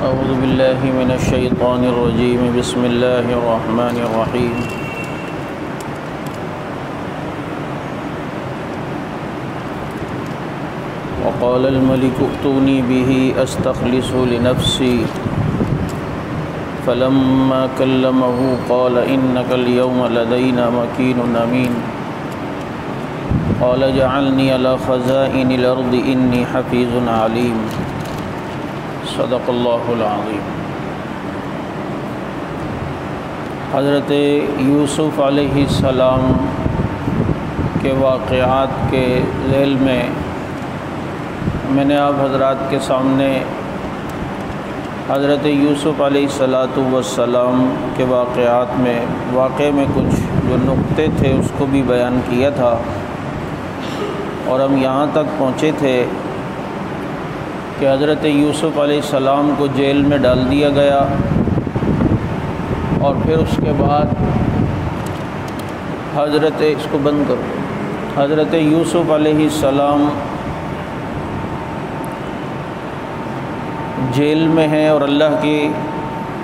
اعوذ باللہ من الشیطان الرجیم بسم اللہ الرحمن الرحیم وقال الملك ائتوني به استخلصه لنفسي فلما كلمه قال إنك اليوم لدينا مكين أمين قال اجعلني على خزائن الأرض إني حفيظ عليم صدق اللہ العظیم۔ حضرت یوسف علیہ السلام کے واقعات کے ذیل میں نے آپ حضرات کے سامنے حضرت یوسف علیہ السلام کے واقعے میں کچھ جو نقطے تھے اس کو بھی بیان کیا تھا، اور ہم یہاں تک پہنچے تھے کہ حضرت یوسف علیہ السلام کو جیل میں ڈال دیا گیا، اور پھر اس کے بعد حضرت یوسف علیہ السلام جیل میں ہیں اور اللہ کی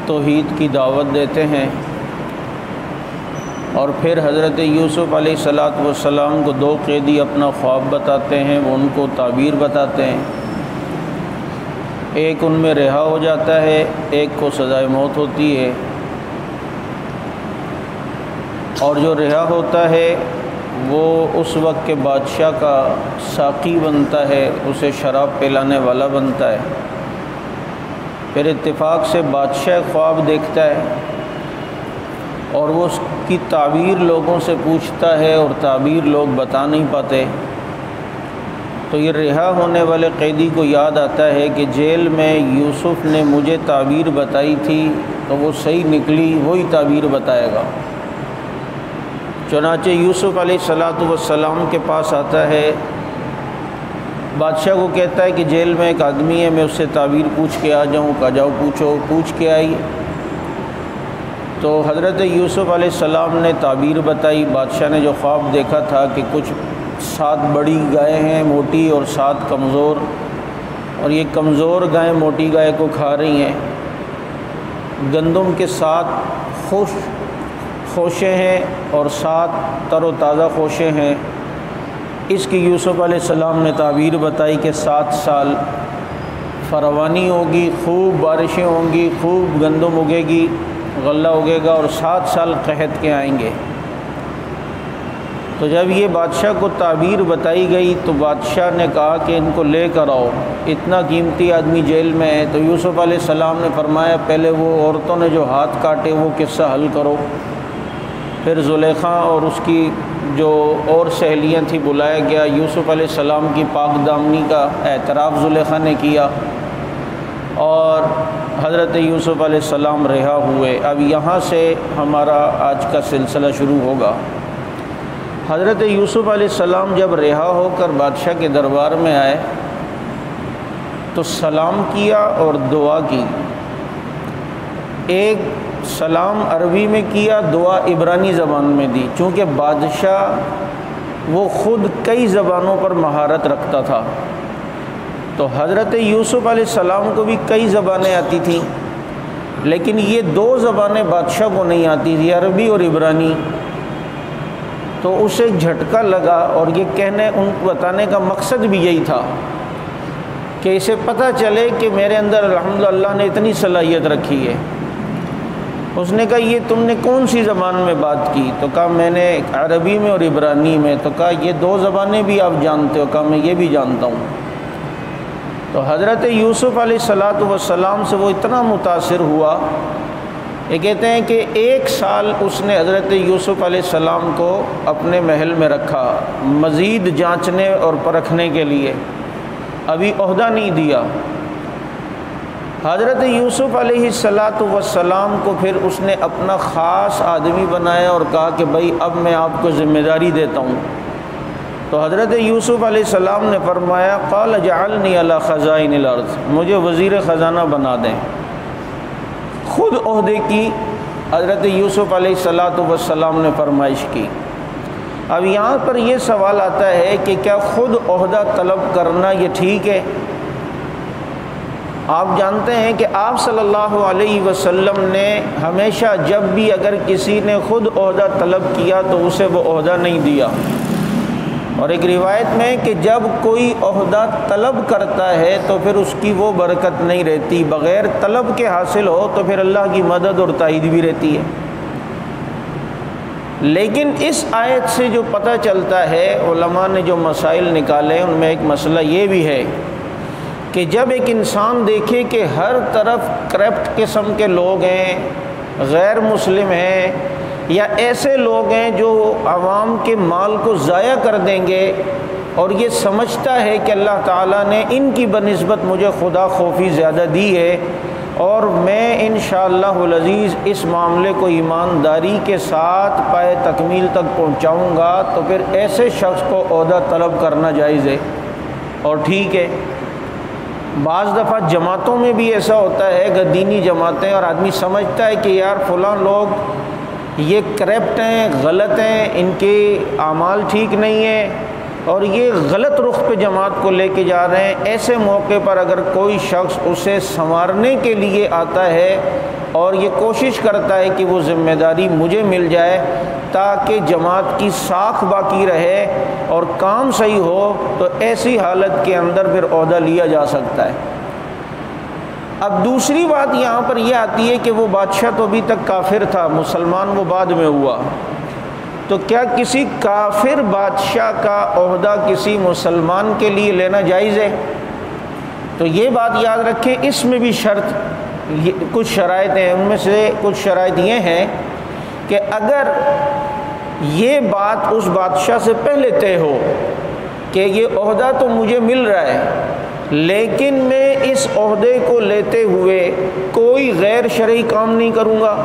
توحید کی دعوت دیتے ہیں، اور پھر حضرت یوسف علیہ السلام کو دو قیدی اپنا خواب بتاتے ہیں، وہ ان کو تعبیر بتاتے ہیں، ایک ان میں رہا ہو جاتا ہے، ایک کو سزائے موت ہوتی ہے، اور جو رہا ہوتا ہے وہ اس وقت کے بادشاہ کا ساقی بنتا ہے، اسے شراب پلانے والا بنتا ہے۔ پھر اتفاق سے بادشاہ خواب دیکھتا ہے اور وہ اس کی تعبیر لوگوں سے پوچھتا ہے، اور تعبیر لوگ بتا نہیں پاتے، تو یہ رہا ہونے والے قیدی کو یاد آتا ہے کہ جیل میں یوسف نے مجھے تعبیر بتائی تھی، تو وہ صحیح نکلی، وہی تعبیر بتائے گا۔ چنانچہ یوسف علیہ السلام کے پاس آتا ہے، بادشاہ کو کہتا ہے کہ جیل میں ایک آدمی ہے، میں اس سے تعبیر پوچھ کے آ جاؤں، کہا جاؤ پوچھو، پوچھ کے آئی۔ تو حضرت یوسف علیہ السلام نے تعبیر بتائی، بادشاہ نے جو خواب دیکھا تھا کہ کچھ 7 بڑی گائے ہیں موٹی اور 7 کمزور، اور یہ کمزور گائیں موٹی گائے کو کھا رہی ہیں، گندم کے 7 خوشے ہیں اور 7 تر و تازہ خوشے ہیں۔ اس کی یوسف علیہ السلام نے تعبیر بتائی کہ 7 سال فراوانی ہوگی، خوب بارشیں ہوں گی، خوب گندم اگے گی، غلہ اگے گا، اور 7 سال قحط کے آئیں گے۔ تو جب یہ بادشاہ کو تعبیر بتائی گئی تو بادشاہ نے کہا کہ ان کو لے کر آؤ، اتنا قیمتی آدمی جیل میں ہے۔ تو یوسف علیہ السلام نے فرمایا پہلے وہ عورتوں نے جو ہاتھ کاٹے وہ قصہ حل کرو۔ پھر زلیخا اور اس کی جو اور سہیلیاں تھیں بلایا گیا، یوسف علیہ السلام کی پاک دامنی کا اعتراف زلیخا نے کیا، اور حضرت یوسف علیہ السلام رہا ہوئے۔ اب یہاں سے ہمارا آج کا سلسلہ شروع ہوگا۔ حضرت یوسف علیہ السلام جب رہا ہو کر بادشاہ کے دربار میں آئے تو سلام کیا اور دعا کی۔ ایک سلام عربی میں کیا، دعا عبرانی زبان میں دی، چونکہ بادشاہ وہ خود کئی زبانوں پر مہارت رکھتا تھا، تو حضرت یوسف علیہ السلام کو بھی کئی زبانیں آتی تھیں، لیکن یہ 2 زبانیں بادشاہ کو نہیں آتی تھی، عربی اور عبرانی۔ تو اسے جھٹکا لگا، اور یہ ان کو بتانے کا مقصد بھی یہی تھا کہ اسے پتہ چلے کہ میرے اندر الحمدللہ اللہ نے اتنی صلاحیت رکھی ہے۔ اس نے کہا یہ تم نے کون سی زبان میں بات کی؟ تو کہا میں نے عربی میں اور عبرانی میں۔ تو کہا یہ 2 زبانیں بھی آپ جانتے ہو؟ کہا میں یہ بھی جانتا ہوں۔ تو حضرت یوسف علیہ السلام سے وہ اتنا متاثر ہوا، یہ کہتے ہیں کہ 1 سال اس نے حضرت یوسف علیہ السلام کو اپنے محل میں رکھا، مزید جانچنے اور پرکھنے کے لیے، ابھی عہدہ نہیں دیا۔ حضرت یوسف علیہ السلام کو پھر اس نے اپنا خاص آدمی بنایا اور کہا کہ بھائی اب میں آپ کو ذمہ داری دیتا ہوں۔ تو حضرت یوسف علیہ السلام نے فرمایا قال اجعلنی علی خزائن الارض، مجھے وزیر خزانہ بنا دیں۔ خود عہدے کی حضرت یوسف علیہ السلام نے فرمائش کی۔ اب یہاں پر یہ سوال آتا ہے کہ کیا خود عہدہ طلب کرنا یہ ٹھیک ہے؟ آپ جانتے ہیں کہ آپ صلی اللہ علیہ وسلم نے ہمیشہ جب بھی اگر کسی نے خود عہدہ طلب کیا تو اسے وہ عہدہ نہیں دیا، اور ایک روایت میں کہ جب کوئی عہدہ طلب کرتا ہے تو پھر اس کی وہ برکت نہیں رہتی، بغیر طلب کے حاصل ہو تو پھر اللہ کی مدد اور تائید بھی رہتی ہے۔ لیکن اس آیت سے جو پتہ چلتا ہے، علماء نے جو مسائل نکالے ان میں ایک مسئلہ یہ بھی ہے کہ جب ایک انسان دیکھے کہ ہر طرف کرپٹ قسم کے لوگ ہیں، غیر مسلم ہیں، یا ایسے لوگ ہیں جو عوام کے مال کو ضائع کر دیں گے، اور یہ سمجھتا ہے کہ اللہ تعالیٰ نے ان کی بنسبت مجھے خدا خوفی زیادہ دی ہے، اور میں انشاءاللہ العزیز اس معاملے کو ایمانداری کے ساتھ پائے تکمیل تک پہنچاؤں گا، تو پھر ایسے شخص کو عہدہ طلب کرنا جائز ہے اور ٹھیک ہے۔ بعض دفعہ جماعتوں میں بھی ایسا ہوتا ہے، دینی جماعتیں، اور آدمی سمجھتا ہے کہ یار فلاں لوگ یہ کرپٹ ہیں، غلط ہیں، ان کے اعمال ٹھیک نہیں ہیں، اور یہ غلط رخ پہ جماعت کو لے کے جا رہے ہیں۔ ایسے موقع پر اگر کوئی شخص اسے سنوارنے کے لیے آتا ہے اور یہ کوشش کرتا ہے کہ وہ ذمہ داری مجھے مل جائے تاکہ جماعت کی ساکھ باقی رہے اور کام صحیح ہو، تو ایسی حالت کے اندر پھر عہدہ لیا جا سکتا ہے۔ اب دوسری بات یہاں پر یہ آتی ہے کہ وہ بادشاہ تو ابھی تک کافر تھا، مسلمان وہ بعد میں ہوا، تو کیا کسی کافر بادشاہ کا عہدہ کسی مسلمان کے لیے لینا جائز ہے؟ تو یہ بات یاد رکھیں، اس میں بھی شرط کچھ شرائط ہیں، ان میں سے کچھ شرائط یہ ہیں کہ اگر یہ بات اس بادشاہ سے پہلے طے ہو کہ یہ عہدہ تو مجھے مل رہا ہے، لیکن میں اس عہدے کو لیتے ہوئے کوئی غیر شرعی کام نہیں کروں گا۔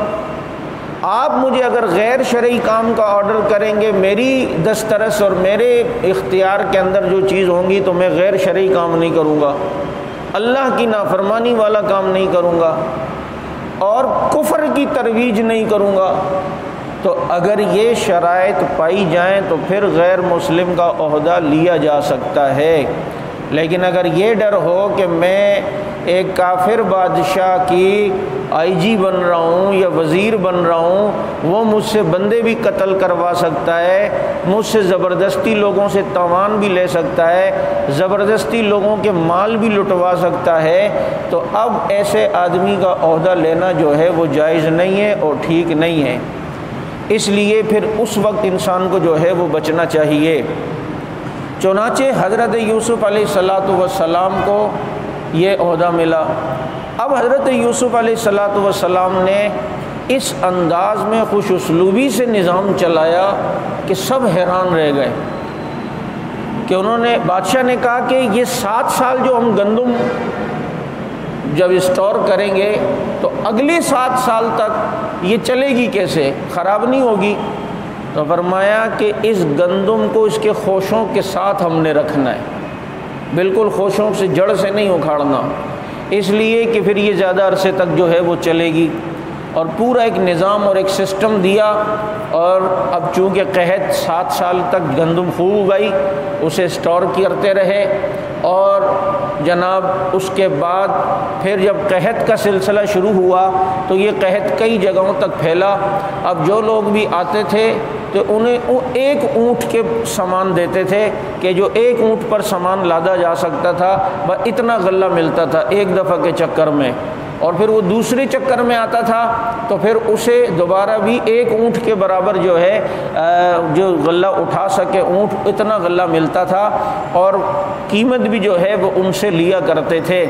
آپ مجھے اگر غیر شرعی کام کا آرڈر کریں گے، میری دسترس اور میرے اختیار کے اندر جو چیز ہوں گی، تو میں غیر شرعی کام نہیں کروں گا، اللہ کی نافرمانی والا کام نہیں کروں گا، اور کفر کی ترویج نہیں کروں گا۔ تو اگر یہ شرائط پائی جائیں تو پھر غیر مسلم کا عہدہ لیا جا سکتا ہے۔ لیکن اگر یہ ڈر ہو کہ میں ایک کافر بادشاہ کی آئی جی بن رہا ہوں یا وزیر بن رہا ہوں، وہ مجھ سے بندے بھی قتل کروا سکتا ہے، مجھ سے زبردستی لوگوں سے تاوان بھی لے سکتا ہے، زبردستی لوگوں کے مال بھی لٹوا سکتا ہے، تو اب ایسے آدمی کا عہدہ لینا جو ہے وہ جائز نہیں ہے اور ٹھیک نہیں ہے۔ اس لیے پھر اس وقت انسان کو جو ہے وہ بچنا چاہیے۔ چنانچہ حضرت یوسف علیہ السلام کو یہ عہدہ ملا۔ اب حضرت یوسف علیہ السلام نے اس انداز میں خوش اسلوبی سے نظام چلایا کہ سب حیران رہ گئے، کہ انہوں نے بادشاہ نے کہا کہ یہ 7 سال جو ہم گندم جب اسٹور کریں گے تو اگلے 7 سال تک یہ چلے گی کیسے، خراب نہیں ہوگی؟ تو فرمایا کہ اس گندم کو اس کے خوشوں کے ساتھ ہم نے رکھنا ہے، بالکل خوشوں سے جڑ سے نہیں اکھاڑنا، اس لیے کہ پھر یہ زیادہ عرصے تک جو ہے وہ چلے گی۔ اور پورا ایک نظام اور ایک سسٹم دیا، اور اب چونکہ قحط 7 سال تک گندم خوب اگائی، اسے اسٹور کرتے رہے، اور جناب اس کے بعد پھر جب قحط کا سلسلہ شروع ہوا تو یہ قحط کئی جگہوں تک پھیلا۔ اب جو لوگ بھی آتے تھے تو انہیں ایک اونٹ کے سامان دیتے تھے، کہ جو ایک اونٹ پر سامان لادا جا سکتا تھا، بس اتنا غلہ ملتا تھا ایک دفعہ کے چکر میں، اور پھر وہ دوسرے چکر میں آتا تھا تو پھر اسے دوبارہ بھی ایک اونٹ کے برابر جو ہے جو غلہ اٹھا سکے اونٹ، اتنا غلہ ملتا تھا، اور قیمت بھی جو ہے وہ ان سے لیا کرتے تھے۔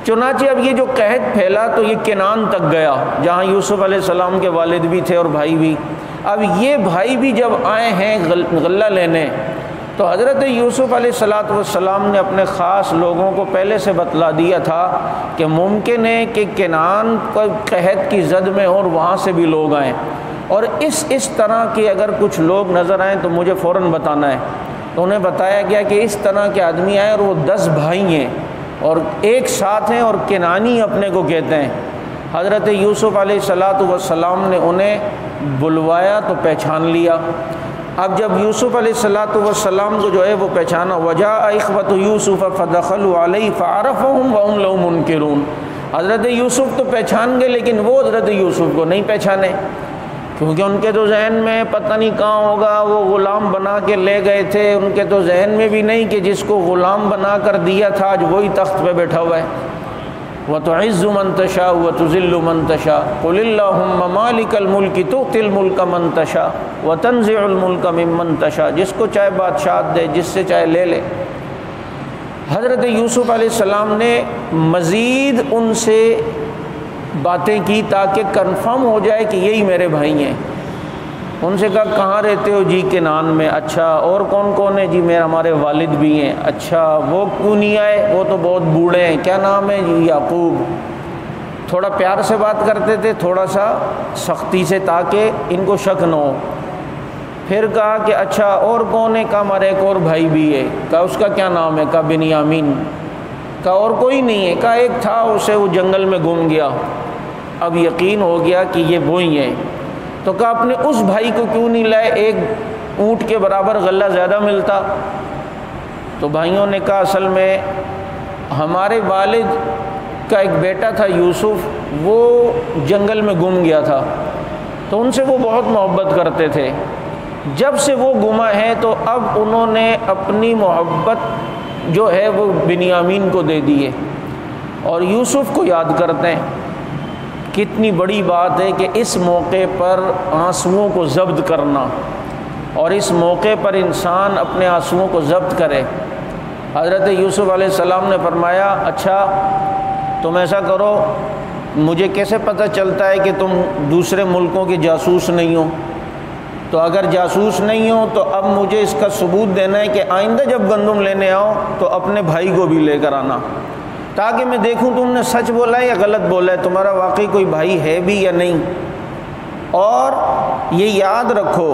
چنانچہ اب یہ جو قحط پھیلا تو یہ کنعان تک گیا، جہاں یوسف علیہ السلام کے والد بھی تھے اور بھائی بھی۔ اب یہ بھائی بھی جب آئے ہیں غلہ لینے، تو حضرت یوسف علیہ السلام نے اپنے خاص لوگوں کو پہلے سے بتلا دیا تھا کہ ممکن ہے کہ کنعان پر قحط کی زد میں ہو اور وہاں سے بھی لوگ آئیں، اور اس طرح کے اگر کچھ لوگ نظر آئیں تو مجھے فوراً بتانا ہے۔ تو انہیں بتایا گیا کہ اس طرح کے آدمی آئے، اور وہ 10 بھائی ہیں اور ایک ساتھ ہیں، اور کنعانی اپنے کو کہتے ہیں۔ حضرت یوسف علیہ السلام نے انہیں بلوایا تو پہچان لیا، اب جب یوسف علیہ السلام کو جو ہے وہ پہچانا، وجاء اخوۃ یوسف فدخلوا علیہ فعرفهم وهم له منکرون، حضرت یوسف تو پہچان گئے لیکن وہ حضرت یوسف کو نہیں پہچانے، کیونکہ ان کے تو ذہن میں پتہ نہیں کہاں ہوگا، وہ غلام بنا کے لے گئے تھے، ان کے تو ذہن میں بھی نہیں کہ جس کو غلام بنا کر دیا تھا آج وہی تخت پہ بیٹھا ہوا ہے۔ وَتُعِزُّ مَن تَشَاءُ وَتُذِلُّ مَن تَشَاءُ قُلِ اللَّهُمَّ مَالِكَ الْمُلْكِ تُؤْتِي الْمُلْكَ مَن تَشَاءُ وَتَنزِعُ الْمُلْكَ مِمَّن تَشَاءُ، جس کو چاہے بادشاہت دے، جس سے چاہے لے لے۔ حضرت یوسف علیہ السلام نے مزید ان سے باتیں کی تاکہ کنفرم ہو جائے کہ یہی میرے بھائی ہیں۔ ان سے کہا کہاں رہتے ہو؟ جی کنعان میں۔ اچھا اور کون کون ہے؟ جی ہمارے والد بھی ہیں۔ اچھا وہ کیوں نہیں آئے؟ وہ تو بہت بوڑھے ہیں۔ کیا نام ہے؟ جی یعقوب۔ تھوڑا پیار سے بات کرتے تھے، تھوڑا سا سختی سے تاکہ ان کو شک نہ ہو۔ پھر کہا کہ اچھا اور کون ہے؟ کہا ہمارا ایک اور بھائی بھی ہے۔ کہا اس کا کیا نام ہے؟ کہا بنیامین۔ کہا اور کوئی نہیں ہے؟ کہا ایک تھا، اسے وہ جنگل میں گم گیا۔ اب یقین ہو گیا کہ یہ وہی ہیں۔ تو کہا اپنے اس بھائی کو کیوں نہیں لائے؟ ایک اونٹ کے برابر غلہ زیادہ ملتا۔ تو بھائیوں نے کہا اصل میں ہمارے والد کا ایک بیٹا تھا یوسف، وہ جنگل میں گم گیا تھا، تو ان سے وہ بہت محبت کرتے تھے۔ جب سے وہ گما ہے تو اب انہوں نے اپنی محبت جو ہے وہ بنیامین کو دے دی ہے اور یوسف کو یاد کرتے ہیں۔ کتنی بڑی بات ہے کہ اس موقع پر آنسوؤں کو ضبط کرنا، اور اس موقع پر انسان اپنے آنسوؤں کو ضبط کرے۔ حضرت یوسف علیہ السلام نے فرمایا اچھا تم ایسا کرو، مجھے کیسے پتہ چلتا ہے کہ تم دوسرے ملکوں کے جاسوس نہیں ہو؟ تو اگر جاسوس نہیں ہو تو اب مجھے اس کا ثبوت دینا ہے کہ آئندہ جب گندم لینے آؤ تو اپنے بھائی کو بھی لے کر آنا، تاکہ میں دیکھوں تم نے سچ بولا ہے یا غلط بولا ہے، تمہارا واقعی کوئی بھائی ہے بھی یا نہیں۔ اور یہ یاد رکھو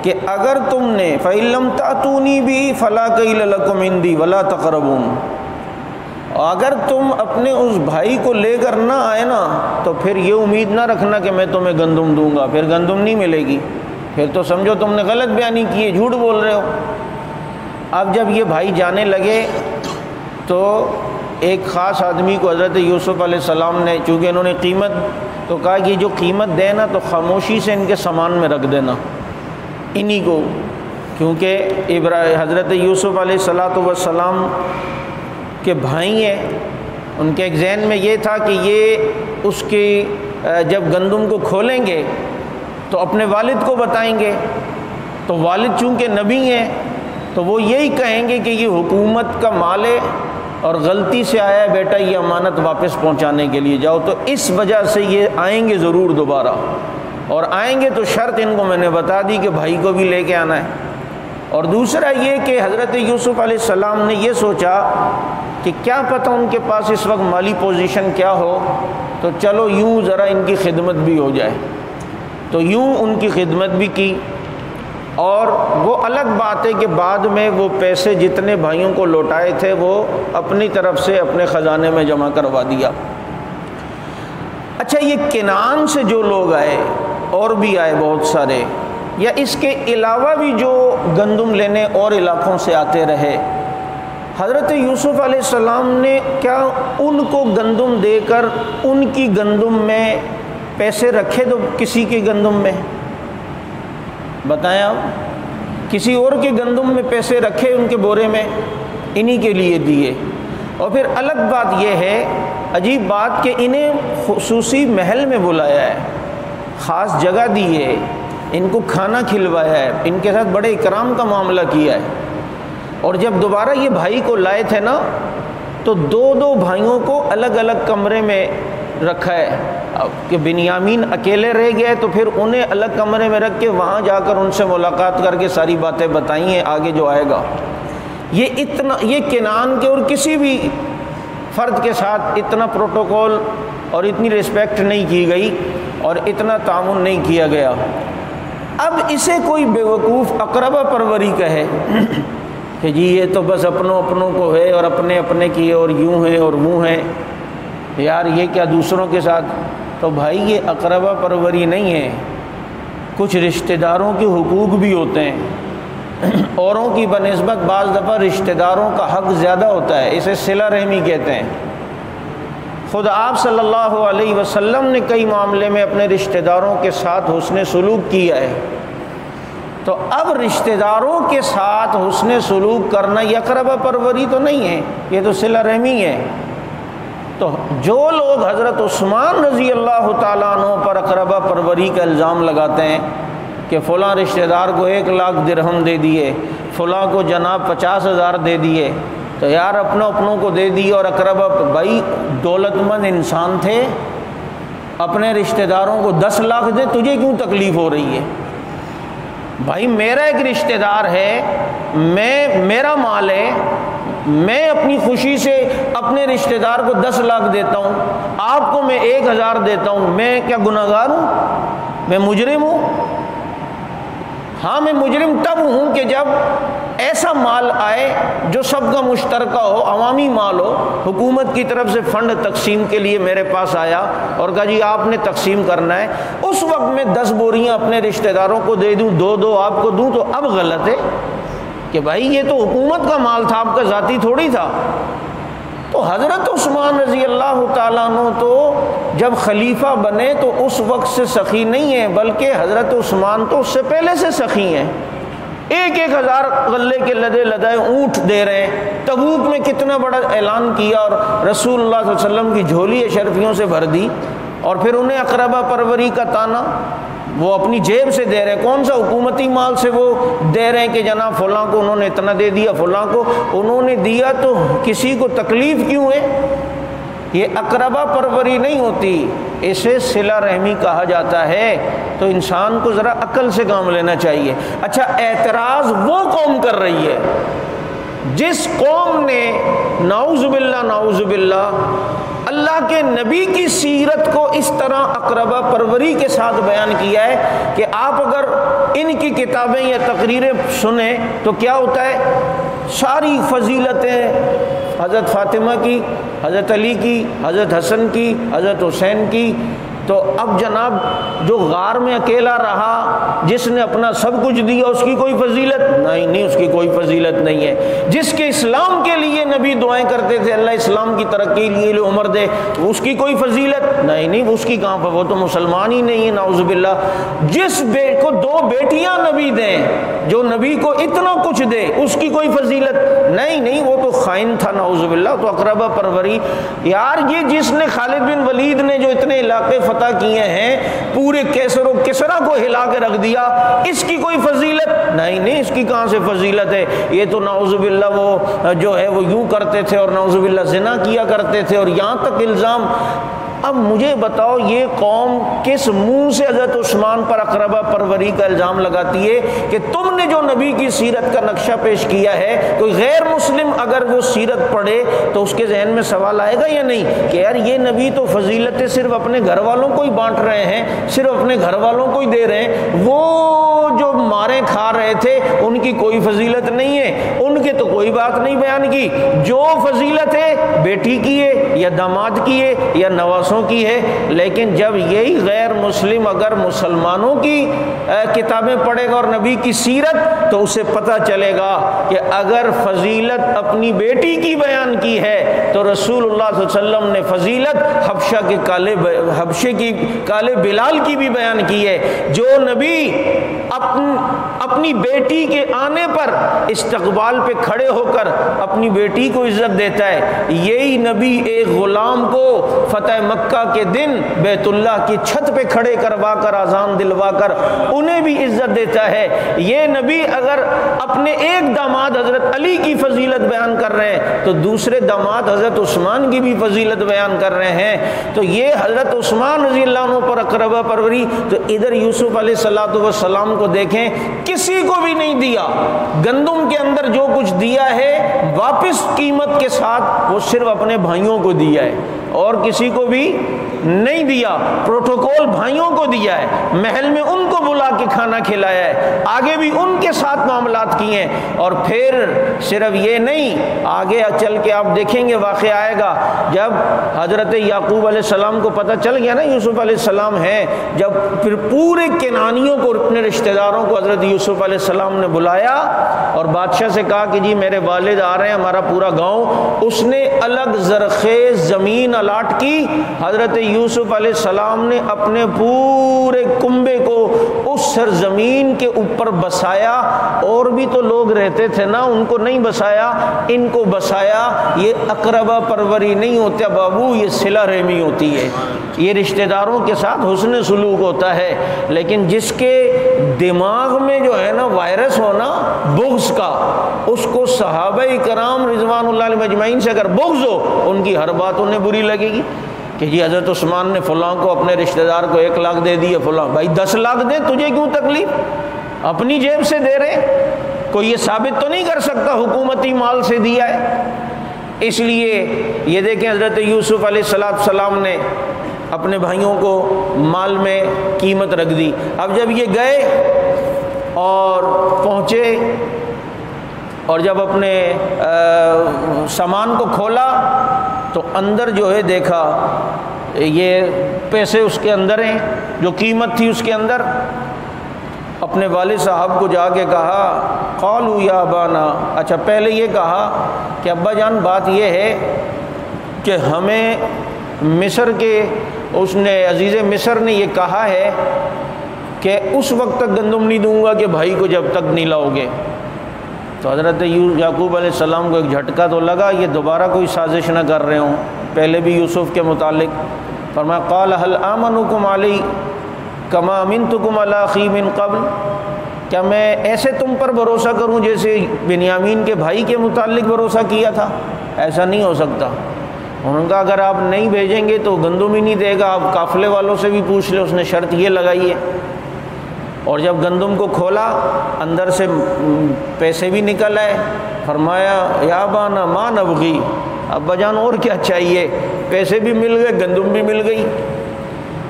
کہ اگر تم نے فَإِن لَّمْ تَأْتُونِي بِهِ فَلَا كَيْلَ لَكُمْ عِندِي وَلَا تَقْرَبُونِ، اگر تم اپنے اس بھائی کو لے کر نہ آئے نا تو پھر یہ امید نہ رکھنا کہ میں تمہیں گندم دوں گا، پھر گندم نہیں ملے گی، پھر تو سمجھو تم نے غلط بیانی کی ہے، جھوٹ بول رہے ہو۔ اب جب یہ بھائی جانے لگے تو ایک خاص آدمی کو حضرت یوسف علیہ السلام نے، چونکہ انہوں نے قیمت تو کہا کہ جو قیمت دے نا تو خاموشی سے ان کے سامان میں رکھ دینا انہی کو، کیونکہ حضرت یوسف علیہ السلام کے بھائی ہیں، ان کے ایک ذہن میں یہ تھا کہ یہ اس کی جب گندم کو کھولیں گے تو اپنے والد کو بتائیں گے، تو والد چونکہ نبی ہیں تو وہ یہی کہیں گے کہ یہ حکومت کا مال ہے اور غلطی سے آیا ہے بیٹا، یہ امانت واپس پہنچانے کے لیے جاؤ، تو اس وجہ سے یہ آئیں گے ضرور دوبارہ، اور آئیں گے تو شرط ان کو میں نے بتا دی کہ بھائی کو بھی لے کے آنا ہے۔ اور دوسرا یہ کہ حضرت یوسف علیہ السلام نے یہ سوچا کہ کیا پتہ ان کے پاس اس وقت مالی پوزیشن کیا ہو، تو چلو یوں ذرا ان کی خدمت بھی ہو جائے، تو یوں ان کی خدمت بھی کی۔ اور وہ الگ بات ہے کہ بعد میں وہ پیسے جتنے بھائیوں کو لوٹائے تھے وہ اپنی طرف سے اپنے خزانے میں جمع کروا دیا۔ اچھا یہ کنعان سے جو لوگ آئے اور بھی آئے بہت سارے، یا اس کے علاوہ بھی جو گندم لینے اور علاقوں سے آتے رہے، حضرت یوسف علیہ السلام نے کیا ان کو گندم دے کر ان کی گندم میں پیسے رکھے تو کسی کی گندم میں؟ بتائیں آپ، کسی اور کے گندم میں پیسے رکھے ان کے بورے میں؟ انہی کے لیے دیے۔ اور پھر الگ بات یہ ہے، عجیب بات کہ انہیں خصوصی محل میں بلایا ہے، خاص جگہ دی ہے، ان کو کھانا کھلوایا ہے، ان کے ساتھ بڑے اکرام کا معاملہ کیا ہے۔ اور جب دوبارہ یہ بھائی کو لائے تھے نا تو دو دو بھائیوں کو الگ الگ کمرے میں رکھا ہے کہ بنیامین اکیلے رہ گئے تو پھر انہیں الگ کمرے میں رکھ کے وہاں جا کر ان سے ملاقات کر کے ساری باتیں بتائی ہیں آگے جو آئے گا۔ یہ کنعان کے اور کسی بھی فرد کے ساتھ اتنا پروٹوکول اور اتنی رسپیکٹ نہیں کی گئی اور اتنا تعاون نہیں کیا گیا۔ اب اسے کوئی بیوقوف اقربا پروری کہے کہ جی یہ تو بس اپنوں کو ہے اور اپنے کی اور یوں ہیں اور وہ ہیں، یار یہ کیا دوسروں کے ساتھ؟ تو بھائی یہ اقربا پروری نہیں ہے، کچھ رشتہ داروں کے حقوق بھی ہوتے ہیں، اوروں کی بنسبت بعض دفعہ رشتہ داروں کا حق زیادہ ہوتا ہے، اسے صلہ رحمی کہتے ہیں۔ خود آپ صلی اللہ علیہ وسلم نے کئی معاملے میں اپنے رشتہ داروں کے ساتھ حسن سلوک کیا ہے، تو اب رشتہ داروں کے ساتھ حسن سلوک کرنا یہ اقربا پروری تو نہیں ہے، یہ تو صلہ رحمی ہے۔ تو جو لوگ حضرت عثمان رضی اللہ تعالیٰ عنہ پر اقربا پروری کا الزام لگاتے ہیں کہ فلاں رشتہ دار کو 1 لاکھ درہم دے دیے، فلاں کو جناب 50,000 دے دیے، تو یار اپنوں کو دے دیے، اور اقربا بھائی دولت مند انسان تھے، اپنے رشتہ داروں کو 10 لاکھ دیں، تجھے کیوں تکلیف ہو رہی ہے؟ بھائی میرا ایک رشتہ دار ہے، میرا مال ہے، میں اپنی خوشی سے اپنے رشتہ دار کو 10 لاکھ دیتا ہوں، آپ کو میں 1,000 دیتا ہوں، میں کیا گناہ گار ہوں؟ میں مجرم ہوں؟ ہاں میں مجرم تب ہوں کہ جب ایسا مال آئے جو سب کا مشترکہ ہو، عوامی مال ہو، حکومت کی طرف سے فنڈ تقسیم کے لیے میرے پاس آیا اور کہا جی آپ نے تقسیم کرنا ہے، اس وقت میں 10 بوریاں اپنے رشتہ داروں کو دے دوں، 2 آپ کو دوں، تو اب غلط ہے کہ بھائی یہ تو حکومت کا مال تھا، آپ کا ذاتی تھوڑی تھا۔ تو حضرت عثمان رضی اللہ تعالیٰ عنہ تو جب خلیفہ بنے تو اس وقت سے سخی نہیں ہیں، بلکہ حضرت عثمان تو اس سے پہلے سے سخی ہیں۔ 1,000 غلے کے لدائے اونٹ دے رہے ہیں، تبوک میں کتنا بڑا اعلان کیا اور رسول اللہ صلی اللہ علیہ وسلم کی جھولی اشرفیوں سے بھر دی، اور پھر انہیں اقربا پروری کا تانا، وہ اپنی جیب سے دے رہے ہیں، کون سا حکومتی مال سے وہ دے رہے ہیں کہ جناب فلاں کو انہوں نے اتنا دے دیا، فلاں کو انہوں نے دیا، تو کسی کو تکلیف کیوں ہے؟ یہ اقربا پروری نہیں ہوتی، اسے صلہ رحمی کہا جاتا ہے۔ تو انسان کو ذرا عقل سے کام لینا چاہیے۔ اچھا، اعتراض وہ قوم کر رہی ہے جس قوم نے نعوذ باللہ اللہ کے نبی کی سیرت کو اس طرح اقربا پروری کے ساتھ بیان کیا ہے کہ آپ اگر ان کی کتابیں یا تقریریں سنیں تو کیا ہوتا ہے، ساری فضیلتیں حضرت فاطمہ کی، حضرت علی کی، حضرت حسن کی، حضرت حسین کی، تو اب جناب جو غار میں اکیلا رہا، جس نے اپنا سب کچھ دیا، اس کی کوئی فضیلت نہیں، اس کی کوئی فضیلت نہیں ہے۔ جس کے اسلام کے لیے نبی دعائیں کرتے تھے اللہ اسلام کی ترقی کے لیے عمر دے، اس کی کوئی فضیلت نہیں، اس کی کہاں پر، وہ تو مسلمان ہی نہیں ہے نعوذ باللہ۔ جس کو 2 بیٹیاں نبی دیں، جو نبی کو اتنا کچھ دے، اس کی کوئی فضیلت نہیں، وہ تو خائن تھا نعوذ باللہ۔ تو اقربا پروری، یار یہ جس نے خالد بن ولید نے جو اتنے علاقے فتح کیے ہیں، پورے کیسر و کسرا کو ہلا کے رکھ دیا، اس کی کوئی فضیلت نہیں، اس کی کہاں سے فضیلت ہے؟ یہ تو نعوذ باللہ وہ جو ہے وہ یوں کرتے تھے اور نعوذ باللہ زنا کیا کرتے تھے، اور یہاں تک الزام۔ اب مجھے بتاؤ یہ قوم کس منہ سے حضرت عثمان پر اقربا پروری کا الزام لگاتی ہے کہ تم نے جو نبی کی سیرت کا نقشہ پیش کیا ہے، کوئی غیر مسلم اگر وہ سیرت پڑھے تو اس کے ذہن میں سوال آئے گا یا نہیں کہ یار یہ نبی تو فضیلتیں صرف اپنے گھر والوں کو ہی بانٹ رہے ہیں، صرف اپنے گھر والوں کو ہی دے رہے ہیں، وہ جو مارے کھا رہے تھے ان کی کوئی فضیلت نہیں ہے، ان کے تو کوئی بات نہیں بیان کی، جو فضیلت ہے بیٹی کی ہے یا داماد کی ہے یا نواز کی ہے۔ لیکن جب یہی غیر مسلم اگر مسلمانوں کی کتابیں پڑھے گا اور نبی کی سیرت، تو اسے پتہ چلے گا کہ اگر فضیلت اپنی بیٹی کی بیان کی ہے تو رسول اللہ صلی اللہ علیہ وسلم نے فضیلت حبشے کی کالے بلال کی بھی بیان کی ہے۔ جو نبی اپنی بیٹی کے آنے پر استقبال پہ کھڑے ہو کر اپنی بیٹی کو عزت دیتا ہے، یہی نبی ایک غلام کو فتح مکہ کے دن بیت اللہ کی چھت پہ کھڑے کروا کر اذان دلوا کر انہیں بھی عزت دیتا ہے۔ یہ نبی اگر اپنے ایک داماد حضرت علی کی فضیلت بیان کر رہے ہیں تو دوسرے داماد حضرت عثمان کی بھی فضیلت بیان کر رہے ہیں، تو یہ حضرت عثمان رضی اللہ عنہ پر اقربا پروری۔ تو ادھر یوسف علیہ السلام کو دیکھیں، کسی کو بھی نہیں دیا، گندم کے اندر جو کچھ دیا ہے واپس قیمت کے ساتھ وہ صرف اپنے بھائیوں کو دیا ہے۔ اور کسی کو بھی نہیں دیا، پروٹوکول بھائیوں کو دیا ہے، محل میں ان کو بلا کے کھانا کھلایا ہے، آگے بھی ان کے ساتھ معاملات کیے ہیں۔ اور پھر صرف یہ نہیں، آگے چل کے آپ دیکھیں گے واقعہ آئے گا، جب حضرت یعقوب علیہ السلام کو پتہ چل گیا نا یوسف علیہ السلام ہیں، جب پھر پورے کنانیوں کو، اپنے رشتہ داروں کو حضرت یوسف علیہ السلام نے بلایا اور بادشاہ سے کہا کہ جی میرے والد آ رہے ہیں، ہمارا پورا گاؤں، اس نے الگ زرخیز زمین الاٹ کی، حضرت یوسف علیہ السلام نے اپنے پورے کنبے کو اس سرزمین کے اوپر بسایا، اور بھی تو لوگ رہتے تھے نا، ان کو نہیں بسایا، ان کو بسایا۔ یہ اقربا پروری نہیں ہوتا بابو، یہ صلہ رحمی ہوتی ہے، یہ رشتہ داروں کے ساتھ حسن سلوک ہوتا ہے۔ لیکن جس کے دماغ میں جو ہے نا وائرس ہونا بغض کا، اس کو صحابہ کرام رضوان اللہ علیہم اجمعین سے اگر بغض ہو، ان کی ہر بات انہیں بری لگے گی کہ جی حضرت عثمان نے فلاں کو، اپنے رشتہ دار کو 1 لاکھ دے دیے، فلاں بھائی 10 لاکھ دیں، تجھے کیوں تکلیف؟ اپنی جیب سے دے رہے، کوئی یہ ثابت تو نہیں کر سکتا حکومتی مال سے دیا ہے۔ اس لیے یہ دیکھیں حضرت یوسف علیہ السلام نے اپنے بھائیوں کو مال میں قیمت رکھ دی۔ اب جب یہ گئے اور پہنچے اور جب اپنے سامان کو کھولا تو اندر جو ہے دیکھا یہ پیسے اس کے اندر ہیں، جو قیمت تھی اس کے اندر۔ اپنے والد صاحب کو جا کے کہا، قالوا یا ابانا، اچھا پہلے یہ کہا کہ ابا جان بات یہ ہے کہ ہمیں مصر کے اس نے عزیز مصر نے یہ کہا ہے کہ اس وقت تک گندم نہیں دوں گا کہ بھائی کو جب تک نہیں لاؤ گے۔ تو حضرت یعقوب علیہ السلام کو ایک جھٹکا تو لگا، یہ دوبارہ کوئی سازش نہ کر رہے ہوں، پہلے بھی یوسف کے متعلق فرمایا قال هل آمنکم علی کما امنتکم علی اخی من قبل، کیا میں ایسے تم پر بھروسہ کروں جیسے بنیامین کے بھائی کے متعلق بھروسہ کیا تھا؟ ایسا نہیں ہو سکتا۔ انہوں نے کہا اگر آپ نہیں بھیجیں گے تو گندم ہی نہیں دے گا، آپ قافلے والوں سے بھی پوچھ لیں، اس نے شرط یہ لگائی ہے۔ اور جب گندم کو کھولا اندر سے پیسے بھی نکل آئے، فرمایا یا ابانا ما نبغی، ابا جان اور کیا چاہیے، پیسے بھی مل گئے، گندم بھی مل گئی۔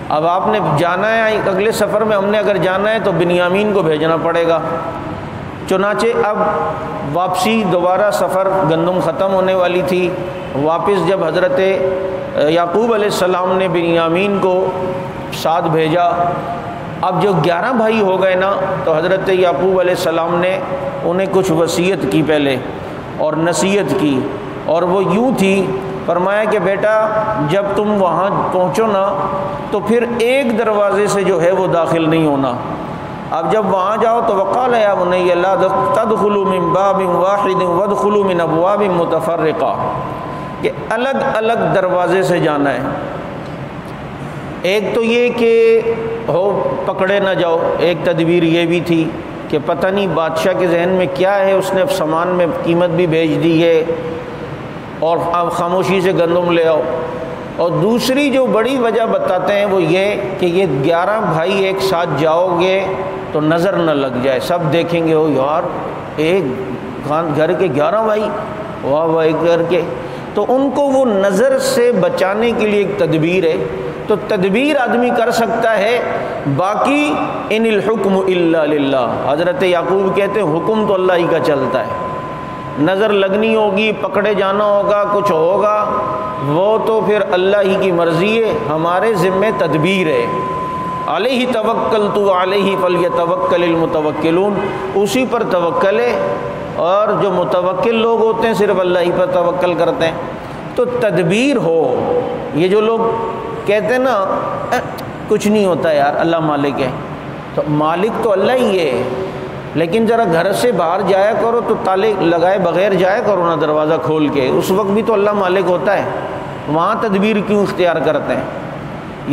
اب آپ نے جانا ہے اگلے سفر میں، ہم نے اگر جانا ہے تو بنیامین کو بھیجنا پڑے گا۔ چنانچہ اب واپسی دوبارہ سفر، گندم ختم ہونے والی تھی، واپس جب حضرت یعقوب علیہ السلام نے بنیامین کو ساتھ بھیجا، اب جو 11 بھائی ہو گئے نا، تو حضرت یعقوب علیہ السلام نے انہیں کچھ وصیت کی پہلے اور نصیحت کی، اور وہ یوں تھی، فرمایا کہ بیٹا جب تم وہاں پہنچو نا تو پھر ایک دروازے سے جو ہے وہ داخل نہیں ہونا۔ اب جب وہاں جاؤ تو وقال یا بنی لا تدخلوا من باب واحد وادخلوا من ابواب متفرقہ، کہ الگ الگ دروازے سے جانا ہے۔ ایک تو یہ کہ ہو پکڑے نہ جاؤ، ایک تدبیر یہ بھی تھی کہ پتہ نہیں بادشاہ کے ذہن میں کیا ہے، اس نے سامان میں قیمت بھی بھیج دی ہے اور آپ خاموشی سے گندم لے آؤ۔ اور دوسری جو بڑی وجہ بتاتے ہیں وہ یہ کہ یہ 11 بھائی ایک ساتھ جاؤ گے تو نظر نہ لگ جائے، سب دیکھیں گے او یار ایک گھر کے 11 بھائی، واہ واہ کر کے، تو ان کو وہ نظر سے بچانے کے لیے ایک تدبیر ہے۔ تو تدبیر آدمی کر سکتا ہے، باقی ان الحکم الا للہ، حضرت یعقوب کہتے ہیں حکم تو اللہ ہی کا چلتا ہے، نظر لگنی ہوگی، پکڑے جانا ہوگا، کچھ ہوگا، وہ تو پھر اللہ ہی کی مرضی ہے، ہمارے ذمے تدبیر ہے۔ علیہ توکلت علیہ فلیتوکل المتوکلون، اسی پر توکل ہے، اور جو متوکل لوگ ہوتے ہیں صرف اللہ ہی پر توکل کرتے ہیں۔ تو تدبیر ہو، یہ جو لوگ کہتے ہیں نا کچھ نہیں ہوتا یار اللہ مالک ہے، تو مالک تو اللہ ہی ہے، لیکن ذرا گھر سے باہر جایا کرو تو تالے لگائے بغیر جایا کرو نا دروازہ کھول کے، اس وقت بھی تو اللہ مالک ہوتا ہے، وہاں تدبیر کیوں اختیار کرتے ہیں؟